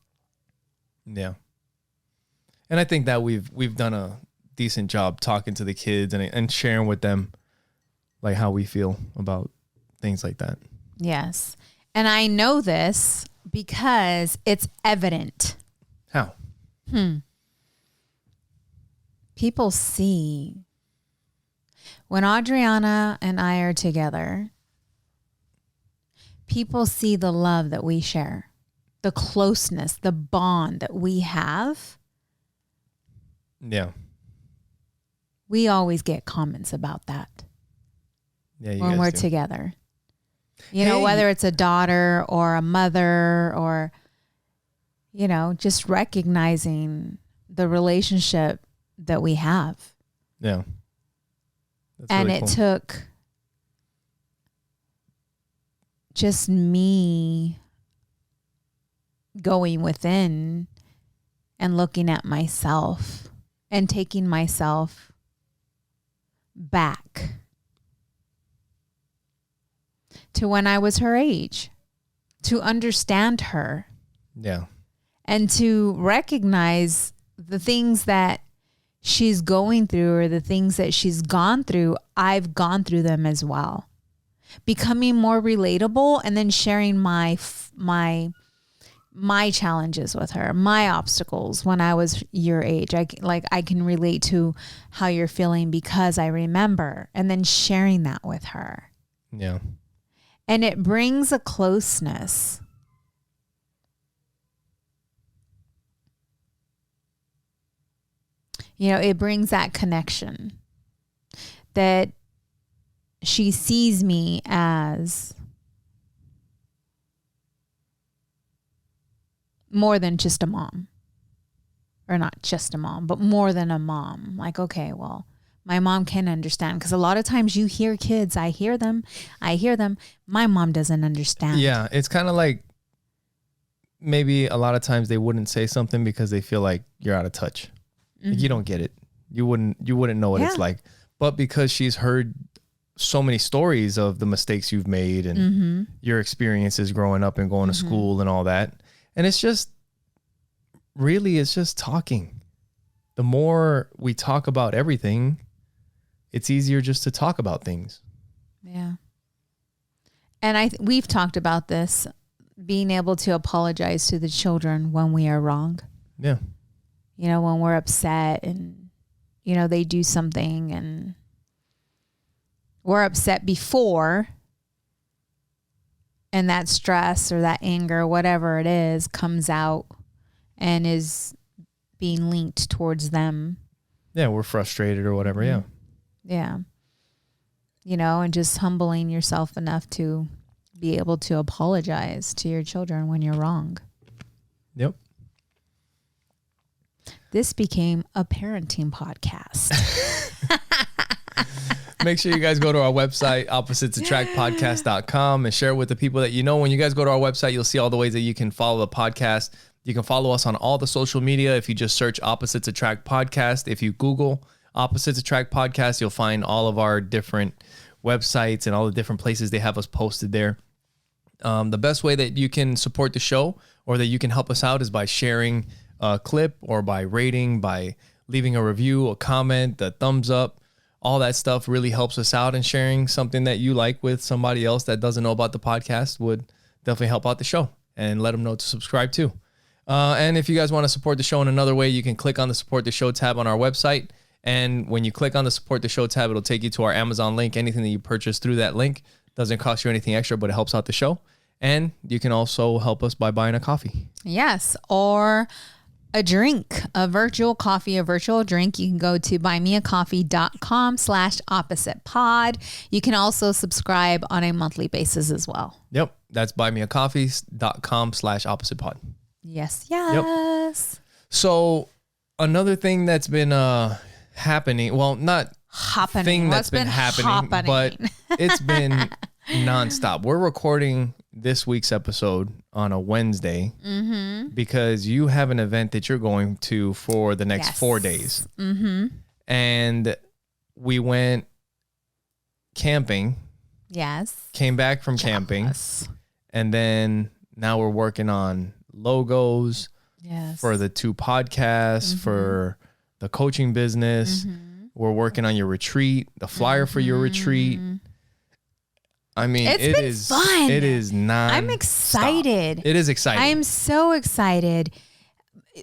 Speaker 2: Yeah. And I think that we've done a decent job talking to the kids and sharing with them, like, how we feel about things like that.
Speaker 1: Yes. And I know this because it's evident.
Speaker 2: How?
Speaker 1: People see when Adriana and I are together, people see the love that we share, the closeness, the bond that we have.
Speaker 2: Yeah.
Speaker 1: We always get comments about that.
Speaker 2: Yeah,
Speaker 1: when we're together. Whether it's a daughter or a mother or, just recognizing the relationship that we have.
Speaker 2: Yeah.
Speaker 1: That's and really it cool. Took just me going within and looking at myself and taking myself back to when I was her age, to understand her.
Speaker 2: Yeah.
Speaker 1: And to recognize the things that she's going through or the things that she's gone through, I've gone through them as well. Becoming more relatable and then sharing my challenges with her, my obstacles when I was your age. I can relate to how you're feeling because I remember, and then sharing that with her.
Speaker 2: Yeah.
Speaker 1: And it brings a closeness. It brings that connection that she sees me as more than just a mom. Or not just a mom, but more than a mom. Like, okay, well, my mom can understand. Because a lot of times you hear kids, I hear them. My mom doesn't understand.
Speaker 2: Yeah, it's kind of like maybe a lot of times they wouldn't say something because they feel like you're out of touch. Mm-hmm. Like, you don't get it. You wouldn't know what it's like. But because she's heard so many stories of the mistakes you've made and your experiences growing up and going to school and all that. And it's just talking. The more we talk about everything, it's easier just to talk about things.
Speaker 1: Yeah. And we've talked about this, being able to apologize to the children when we are wrong.
Speaker 2: Yeah.
Speaker 1: You know, when we're upset and, you know, they do something and we're upset before, and that stress or that anger, whatever it is, comes out and is being linked towards them.
Speaker 2: Yeah, we're frustrated or whatever. Yeah.
Speaker 1: Yeah. You know, and just humbling yourself enough to be able to apologize to your children when you're wrong.
Speaker 2: Yep.
Speaker 1: This became a parenting podcast.
Speaker 2: Make sure you guys go to our website, oppositesattractpodcast.com, and share it with the people that you know. When you guys go to our website, you'll see all the ways that you can follow the podcast. You can follow us on all the social media. If you just search Opposites Attract Podcast, if you Google Opposites Attract Podcast, you'll find all of our different websites and all the different places they have us posted there. The best way that you can support the show or that you can help us out is by sharing a clip or by rating, by leaving a review, a comment, a thumbs up. All that stuff really helps us out, and sharing something that you like with somebody else that doesn't know about the podcast would definitely help out the show and let them know to subscribe too. And if you guys want to support the show in another way, you can click on the Support the Show tab on our website. And when you click on the Support the Show tab, it'll take you to our Amazon link. Anything that you purchase through that link doesn't cost you anything extra, but it helps out the show. And you can also help us by buying a coffee.
Speaker 1: Yes, or a drink, a virtual coffee, a virtual drink. You can go to buymeacoffee.com/oppositepod. You can also subscribe on a monthly basis as well.
Speaker 2: Yep. That's buymeacoffee.com/oppositepod.
Speaker 1: Yes.
Speaker 2: Yep. So another thing that's been happening, well, not
Speaker 1: happening.
Speaker 2: Thing that's been happening, but it's been nonstop. We're recording this week's episode on a Wednesday because you have an event that you're going to for the next 4 days. And we went camping.
Speaker 1: Yes.
Speaker 2: Came back from camping. And then now we're working on logos for the 2 podcasts, for the coaching business. We're working on your retreat, the flyer for your retreat. I mean,
Speaker 1: it's been fun.
Speaker 2: It is non.
Speaker 1: I'm excited.
Speaker 2: It is exciting.
Speaker 1: I'm so excited.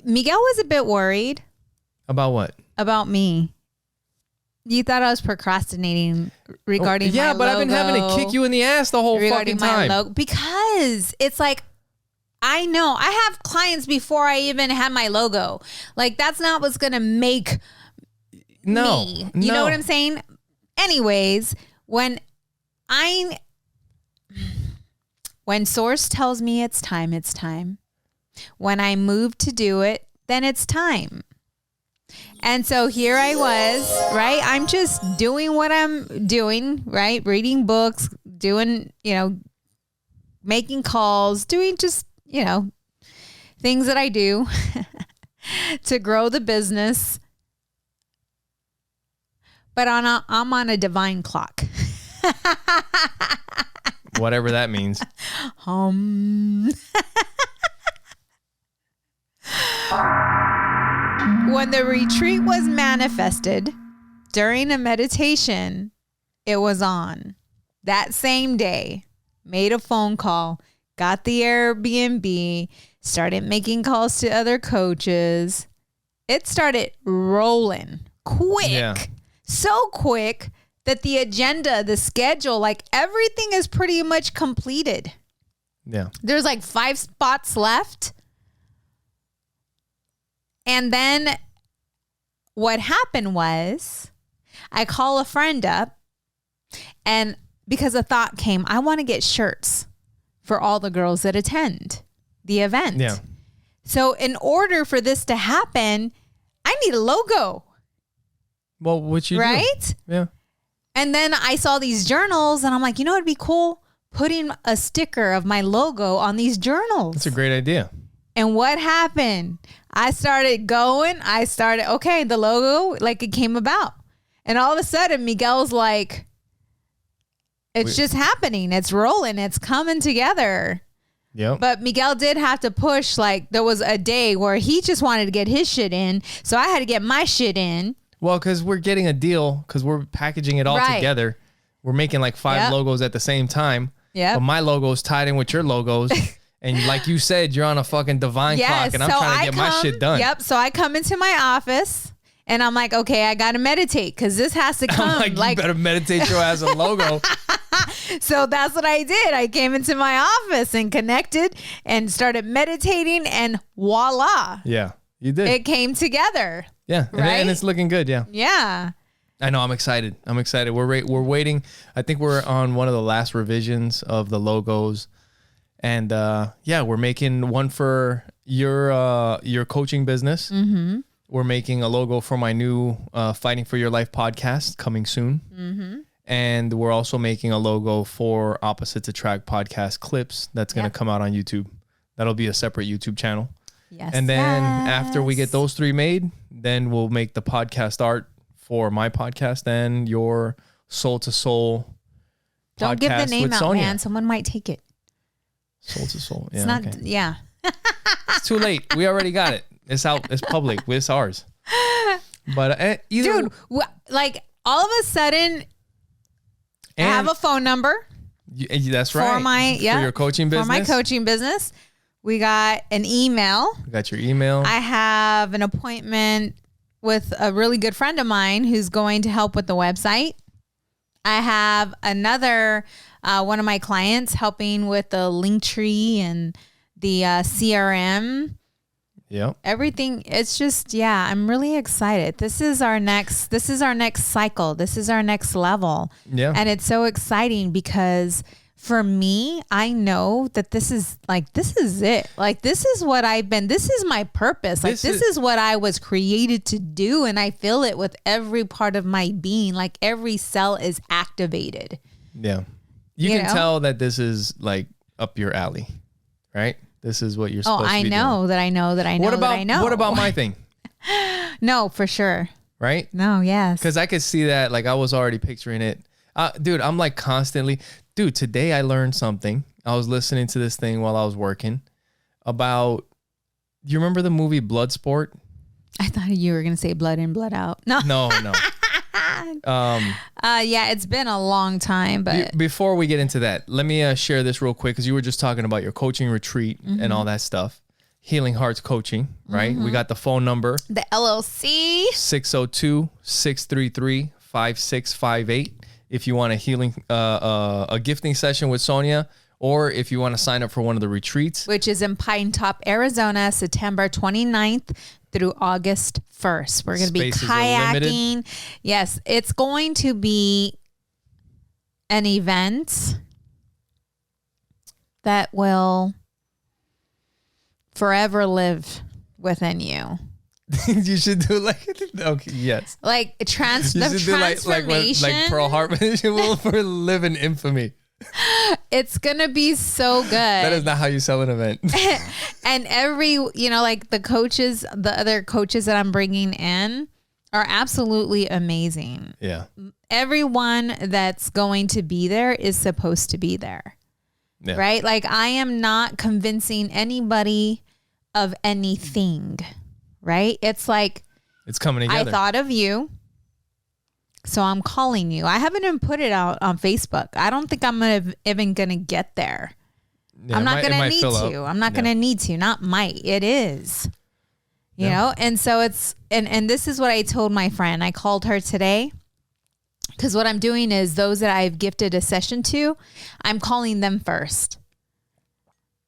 Speaker 1: Miguel was a bit worried.
Speaker 2: About what?
Speaker 1: About me. You thought I was procrastinating regarding my logo.
Speaker 2: Yeah, but I've been having to kick you in the ass the whole fucking time.
Speaker 1: Because it's like, I know. I have clients before I even had my logo. Like, that's not what's going to make me. You know what I'm saying? Anyways, when Source tells me it's time, it's time. When I move to do it, then it's time. And so here I was, right? I'm just doing what I'm doing, right? Reading books, doing, making calls, doing just, things that I do to grow the business. But I'm on a divine clock.
Speaker 2: Whatever that means.
Speaker 1: When the retreat was manifested during a meditation, it was on. That same day, made a phone call, got the Airbnb, started making calls to other coaches. It started rolling quick. Yeah. So quick that the agenda, the schedule, like everything is pretty much completed.
Speaker 2: Yeah.
Speaker 1: There's like 5 spots left. And then what happened was I call a friend up, and because a thought came, I want to get shirts for all the girls that attend the event.
Speaker 2: Yeah.
Speaker 1: So in order for this to happen, I need a logo.
Speaker 2: Well, what you
Speaker 1: right?
Speaker 2: do. Yeah.
Speaker 1: And then I saw these journals and I'm like, it'd be cool putting a sticker of my logo on these journals.
Speaker 2: That's a great idea.
Speaker 1: And what happened? I started going. Okay, the logo, like it came about. And all of a sudden, Miguel's like, it's just happening. It's rolling. It's coming together.
Speaker 2: Yep.
Speaker 1: But Miguel did have to push. Like there was a day where he just wanted to get his shit in. So I had to get my shit in.
Speaker 2: Well, because we're getting a deal because we're packaging it all together. We're making like 5 logos at the same time. Yeah. But my logo's tied in with your logos. And like you said, you're on a fucking divine clock and I'm trying to get my shit done.
Speaker 1: Yep. So I come into my office and I'm like, okay, I got to meditate because this has to come.
Speaker 2: I'm like, you better meditate your ass on logo.
Speaker 1: So that's what I did. I came into my office and connected and started meditating and voila.
Speaker 2: Yeah, you did.
Speaker 1: It came together.
Speaker 2: Yeah. Right? And it's looking good. Yeah.
Speaker 1: Yeah.
Speaker 2: I know. I'm excited. We're waiting. I think we're on one of the last revisions of the logos. And we're making one for your coaching business. Mm-hmm. We're making a logo for my new Fighting for Your Life podcast coming soon. Mm-hmm. And we're also making a logo for Opposites Attract podcast clips that's going to come out on YouTube. That'll be a separate YouTube channel. Yes. And then after we get those 3 made, then we'll make the podcast art for my podcast and your Soul to Soul podcast.
Speaker 1: Don't give the name out,
Speaker 2: Sonja.
Speaker 1: Man. Someone might take it.
Speaker 2: Soul to Soul. Yeah,
Speaker 1: it's not, yeah.
Speaker 2: It's too late. We already got it. It's out. It's public. It's ours. But
Speaker 1: dude, like all of a sudden, I have a phone number.
Speaker 2: That's right. For your coaching business.
Speaker 1: For my coaching business. We got an email.
Speaker 2: We got your email.
Speaker 1: I have an appointment with a really good friend of mine who's going to help with the website. I have another one of my clients helping with the Linktree and the CRM.
Speaker 2: Yep.
Speaker 1: Everything. It's just, I'm really excited. This is our next cycle. This is our next level.
Speaker 2: Yeah.
Speaker 1: And it's so exciting because for me, I know that this is it. Like, this is what this is my purpose. Like, this is what I was created to do. And I feel it with every part of my being. Like, every cell is activated.
Speaker 2: Yeah. You can tell that this is like up your alley, right? This is what you're supposed to be doing.
Speaker 1: What
Speaker 2: about my thing?
Speaker 1: No, for sure.
Speaker 2: Right?
Speaker 1: No, yes.
Speaker 2: Because I could see that. Like, I was already picturing it. Dude, I'm like constantly... Dude, today I learned something. I was listening to this thing while I was working about... Do you remember the movie Bloodsport?
Speaker 1: I thought you were going to say Blood In, Blood Out. No.
Speaker 2: No.
Speaker 1: It's been a long time, but
Speaker 2: before we get into that, let me share this real quick because you were just talking about your coaching retreat and all that stuff. Healing Hearts Coaching, right? We got the phone number.
Speaker 1: The LLC.
Speaker 2: 602-633-5658. If you want a gifting session with Sonja, or if you want to sign up for one of the retreats.
Speaker 1: Which is in Pine Top, Arizona, September 29th through August 1st. We're going to be kayaking. Yes, it's going to be an event that will forever live within you.
Speaker 2: You should do yes.
Speaker 1: Like the transformation.
Speaker 2: Like Pearl Harbor will for live in infamy.
Speaker 1: It's going to be so good.
Speaker 2: That is not how you sell an event.
Speaker 1: And like the other coaches that I'm bringing in are absolutely amazing.
Speaker 2: Yeah.
Speaker 1: Everyone that's going to be there is supposed to be there. Yeah. Right? Like, I am not convincing anybody of anything. Right? It's like,
Speaker 2: it's coming together.
Speaker 1: I thought of you, so I'm calling you. I haven't even put it out on Facebook. I don't think I'm even going to get there. Yeah, I'm not going to need to. I'm not going to need to. Not might. It is. You know? And so it's, and this is what I told my friend. I called her today because what I'm doing is those that I've gifted a session to, I'm calling them first.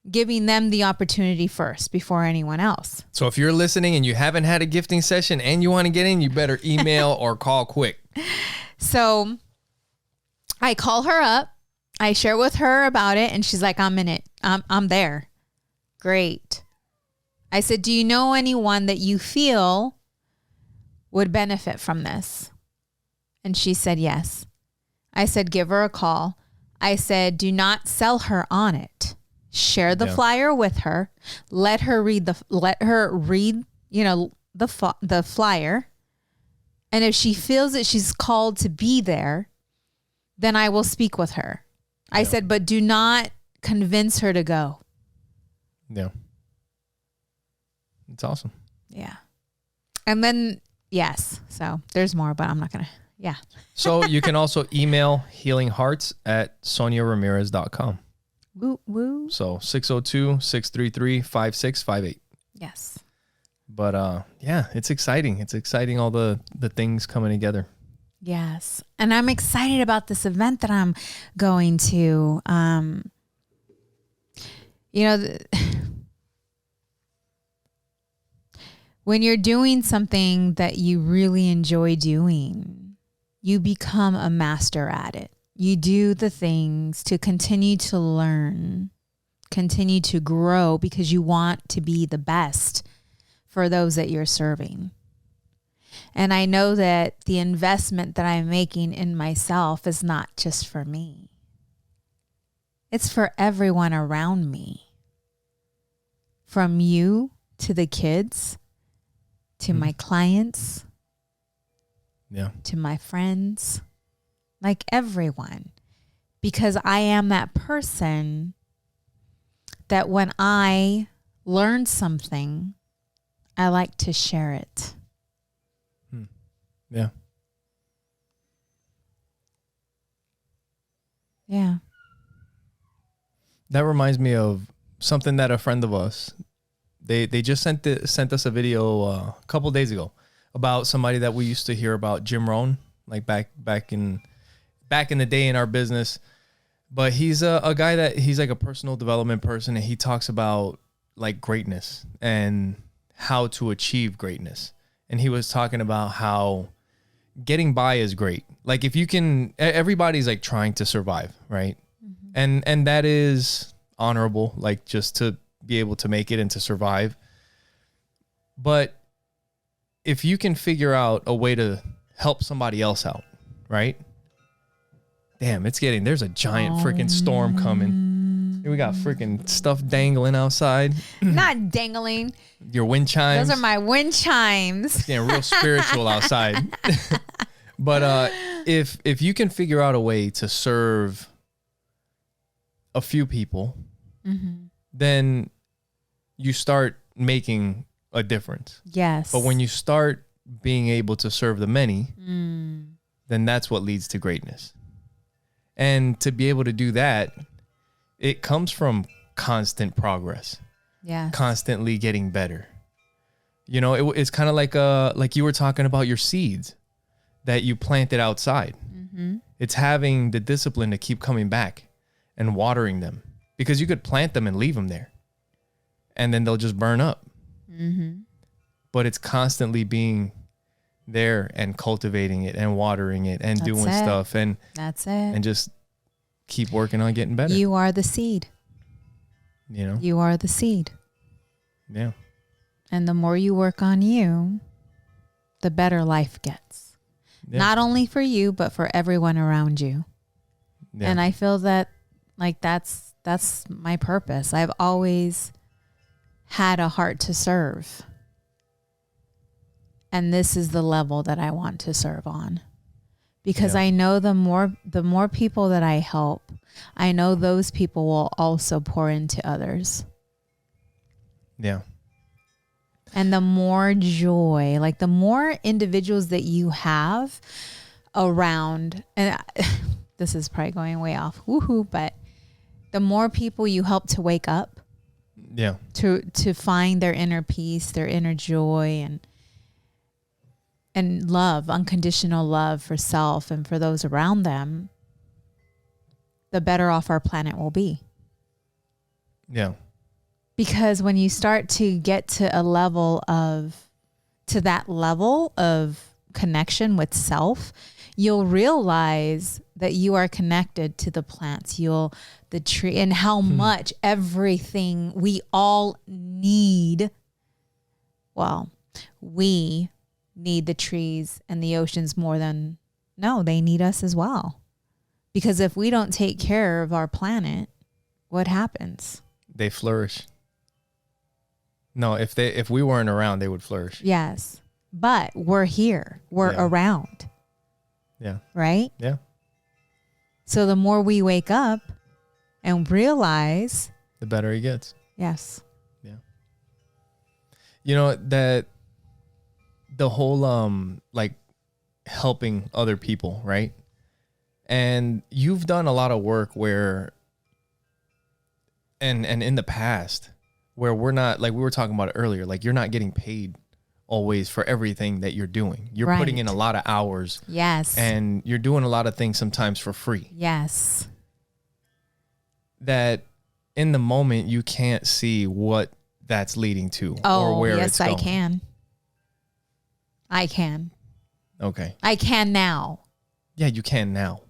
Speaker 1: Giving them the opportunity first before anyone else.
Speaker 2: So if you're listening and you haven't had a gifting session and you want to get in, you better email or call quick.
Speaker 1: So I call her up. I share with her about it and she's like, I'm in it. I'm there. Great. I said, do you know anyone that you feel would benefit from this? And she said, yes. I said, give her a call. I said, do not sell her on it. Share the flyer with her. Let her read the flyer. And if she feels that she's called to be there, then I will speak with her. I said, but do not convince her to go.
Speaker 2: Yeah. It's awesome.
Speaker 1: Yeah. And then, yes. So there's more, but I'm not going to. Yeah.
Speaker 2: So you can also email healinghearts@soniaramirez.com.
Speaker 1: Woo, woo.
Speaker 2: So 602-633-5658.
Speaker 1: Yes.
Speaker 2: But yeah, it's exciting. It's exciting, all the things coming together.
Speaker 1: Yes. And I'm excited about this event that I'm going to. When you're doing something that you really enjoy doing, you become a master at it. You do the things to continue to learn, continue to grow, because you want to be the best for those that you're serving. And I know that the investment that I'm making in myself is not just for me. It's for everyone around me. From you to the kids, to my clients, to my friends, like everyone. Because I am that person that when I learn something, I like to share it.
Speaker 2: Yeah.
Speaker 1: Yeah.
Speaker 2: That reminds me of something that a friend of us, they just sent us a video a couple days ago about somebody that we used to hear about, Jim Rohn, like back in the day in our business. But he's a guy that he's like a personal development person, and he talks about like greatness and how to achieve greatness. And he was talking about how getting by is great. Like if you can, everybody's like trying to survive, right? Mm-hmm. And that is honorable, like just to be able to make it and to survive. But if you can figure out a way to help somebody else out, right? Damn, there's a giant freaking storm coming. We got freaking stuff dangling outside.
Speaker 1: Not dangling.
Speaker 2: Your wind chimes.
Speaker 1: Those are my wind chimes.
Speaker 2: It's getting real spiritual outside. But if you can figure out a way to serve a few people, then you start making a difference.
Speaker 1: Yes.
Speaker 2: But when you start being able to serve the many, then that's what leads to greatness. And to be able to do that, it comes from constant progress.
Speaker 1: Yeah.
Speaker 2: Constantly getting better. You know, it's kind of like you were talking about your seeds that you planted outside. Mm-hmm. It's having the discipline to keep coming back and watering them, because you could plant them and leave them there and then they'll just burn up. Mm-hmm. But it's constantly being there and cultivating it and watering it and doing stuff. And
Speaker 1: that's it.
Speaker 2: And just keep working on getting better.
Speaker 1: You are the seed.
Speaker 2: You know?
Speaker 1: You are the seed.
Speaker 2: Yeah.
Speaker 1: And the more you work on you, the better life gets. Yeah. Not only for you, but for everyone around you. Yeah. And I feel that like that's my purpose. I've always had a heart to serve. And this is the level that I want to serve on. Because I know the more people that I help, I know those people will also pour into others.
Speaker 2: Yeah.
Speaker 1: And the more joy, like the more individuals that you have around, and this is probably going way off, woohoo, but the more people you help to wake up, to find their inner peace, their inner joy, and love, unconditional love for self and for those around them, the better off our planet will be.
Speaker 2: Yeah.
Speaker 1: Because when you start to get to that level of connection with self, you'll realize that you are connected to the plants, the tree, and how much everything we all need. Well, we need the trees and the oceans they need us as well. Because if we don't take care of our planet, what happens?
Speaker 2: They flourish. No, if we weren't around, they would flourish.
Speaker 1: Yes. But we're here. We're around.
Speaker 2: Yeah.
Speaker 1: Right?
Speaker 2: Yeah.
Speaker 1: So the more we wake up and realize,
Speaker 2: the better it gets.
Speaker 1: Yes.
Speaker 2: Yeah. You know that the whole like helping other people, right? And you've done a lot of work where and in the past where we're not, like we were talking about it earlier, like you're not getting paid always for everything that you're doing. You're putting in a lot of hours.
Speaker 1: Yes.
Speaker 2: And you're doing a lot of things sometimes for free.
Speaker 1: Yes.
Speaker 2: That in the moment you can't see what that's leading to or where it's going.
Speaker 1: Yes, I can. I can.
Speaker 2: Okay.
Speaker 1: I can now.
Speaker 2: Yeah, you can now.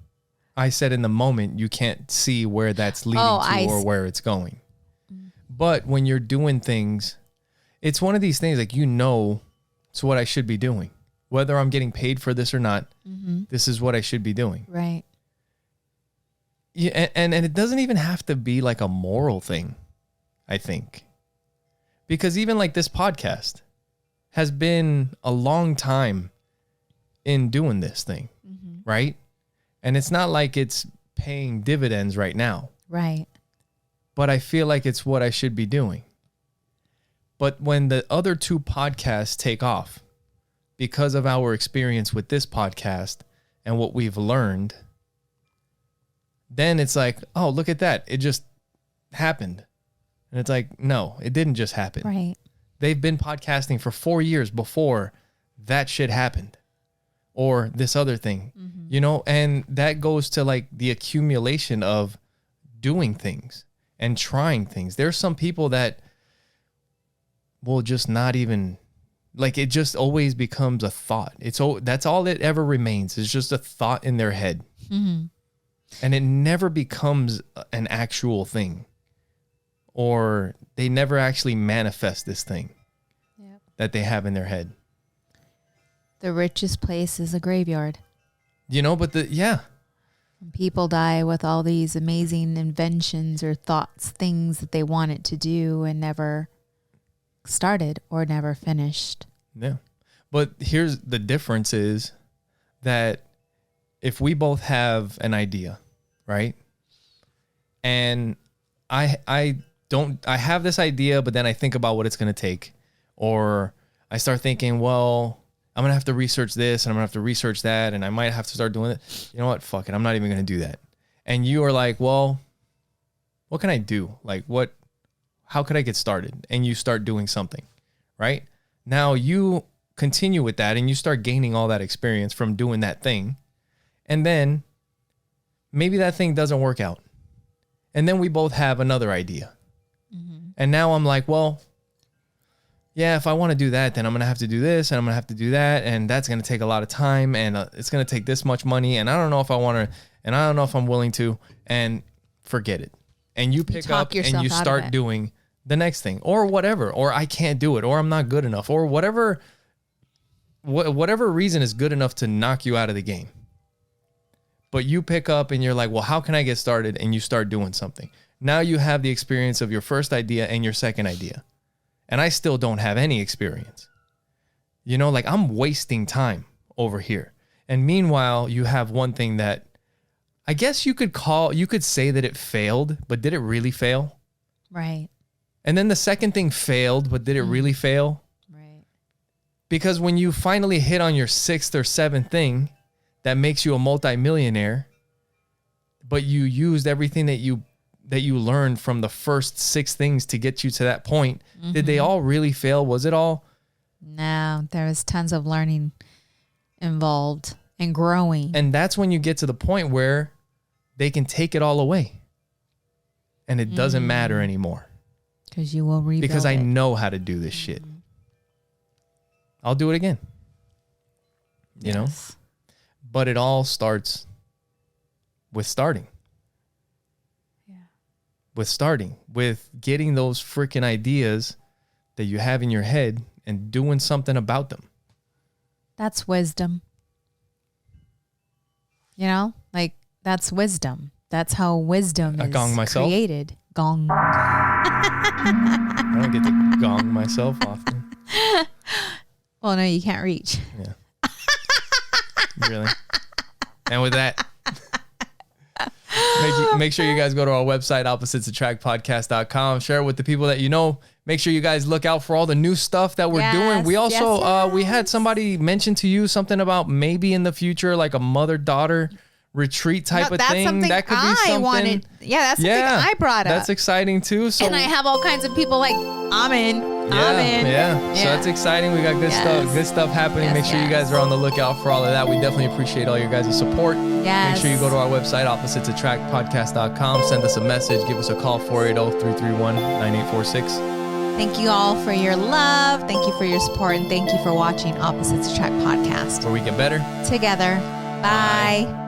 Speaker 2: I said in the moment you can't see where that's leading to or where it's going. But when you're doing things, it's one of these things like, it's what I should be doing. Whether I'm getting paid for this or not, this is what I should be doing.
Speaker 1: Right.
Speaker 2: Yeah, and it doesn't even have to be like a moral thing, I think. Because even like this podcast has been a long time in doing this thing, right? And it's not like it's paying dividends right now.
Speaker 1: Right.
Speaker 2: But I feel like it's what I should be doing. But when the other two podcasts take off, because of our experience with this podcast and what we've learned, then it's like, oh, look at that. It just happened. And it's like, no, it didn't just happen.
Speaker 1: Right.
Speaker 2: They've been podcasting for 4 years before that shit happened. Or this other thing, and that goes to like the accumulation of doing things and trying things. There's some people that will just not even, like, it just always becomes a thought. That's all it ever remains, is just a thought in their head. And it never becomes an actual thing, or they never actually manifest this thing that they have in their head.
Speaker 1: The richest place is a graveyard.
Speaker 2: But
Speaker 1: People die with all these amazing inventions or thoughts, things that they wanted to do and never started or never finished.
Speaker 2: Yeah. But here's the difference is that if we both have an idea, right? And I have this idea, but then I think about what it's going to take, or I start thinking, well, I'm going to have to research this and I'm going to have to research that, and I might have to start doing it. You know what? Fuck it. I'm not even going to do that. And you are like, well, what can I do? Like, how could I get started? And you start doing something, right? Now you continue with that and you start gaining all that experience from doing that thing. And then maybe that thing doesn't work out. And then we both have another idea. And now I'm like, well, yeah, if I want to do that, then I'm going to have to do this and I'm going to have to do that. And that's going to take a lot of time, and it's going to take this much money. And I don't know if I want to, and I don't know if I'm willing to, and forget it. And you pick up and you start doing the next thing, or whatever, or I can't do it, or I'm not good enough, or whatever reason is good enough to knock you out of the game. But you pick up and you're like, well, how can I get started? And you start doing something. Now you have the experience of your first idea and your second idea. And I still don't have any experience. Like I'm wasting time over here. And meanwhile, you have one thing that I guess you could say that it failed, but did it really fail?
Speaker 1: Right.
Speaker 2: And then the second thing failed, but did it really fail?
Speaker 1: Right. Because
Speaker 2: when you finally hit on your sixth or seventh thing that makes you a multimillionaire, but you used everything that you learned from the first 6 things to get you to that point, did they all really fail? Was it all?
Speaker 1: No, there was tons of learning involved and growing.
Speaker 2: And that's when you get to the point where they can take it all away. And it doesn't matter anymore.
Speaker 1: Because you will rebuild
Speaker 2: Because I know how to do this shit. I'll do it again. You know? But it all starts with starting. With getting those freaking ideas that you have in your head and doing something about them.
Speaker 1: That's wisdom. Like, that's wisdom. That's how wisdom is created. Gong.
Speaker 2: I don't get to gong myself often.
Speaker 1: Well, no, you can't reach.
Speaker 2: Yeah. Really. And with that, make sure you guys go to our website, oppositesattractpodcast.com. Share it with the people that you know. Make sure you guys look out for all the new stuff that we're doing. We also, we had somebody mention to you something about maybe in the future, like a mother-daughter retreat type of thing. That could be something.
Speaker 1: Wanted. Yeah, that's something I brought up.
Speaker 2: That's exciting too. So,
Speaker 1: and I have all kinds of people like, I'm in.
Speaker 2: Yeah. So that's exciting. We got good stuff happening. Make sure you guys are on the lookout for all of that. We definitely appreciate all your guys' support.
Speaker 1: Yes.
Speaker 2: Make sure you go to our website, oppositesattractpodcast.com. Send us a message. Give us a call, 480-331-9846.
Speaker 1: Thank you all for your love. Thank you for your support. And thank you for watching Opposites Attract Podcast.
Speaker 2: Where we get better
Speaker 1: together. Bye.
Speaker 2: Bye.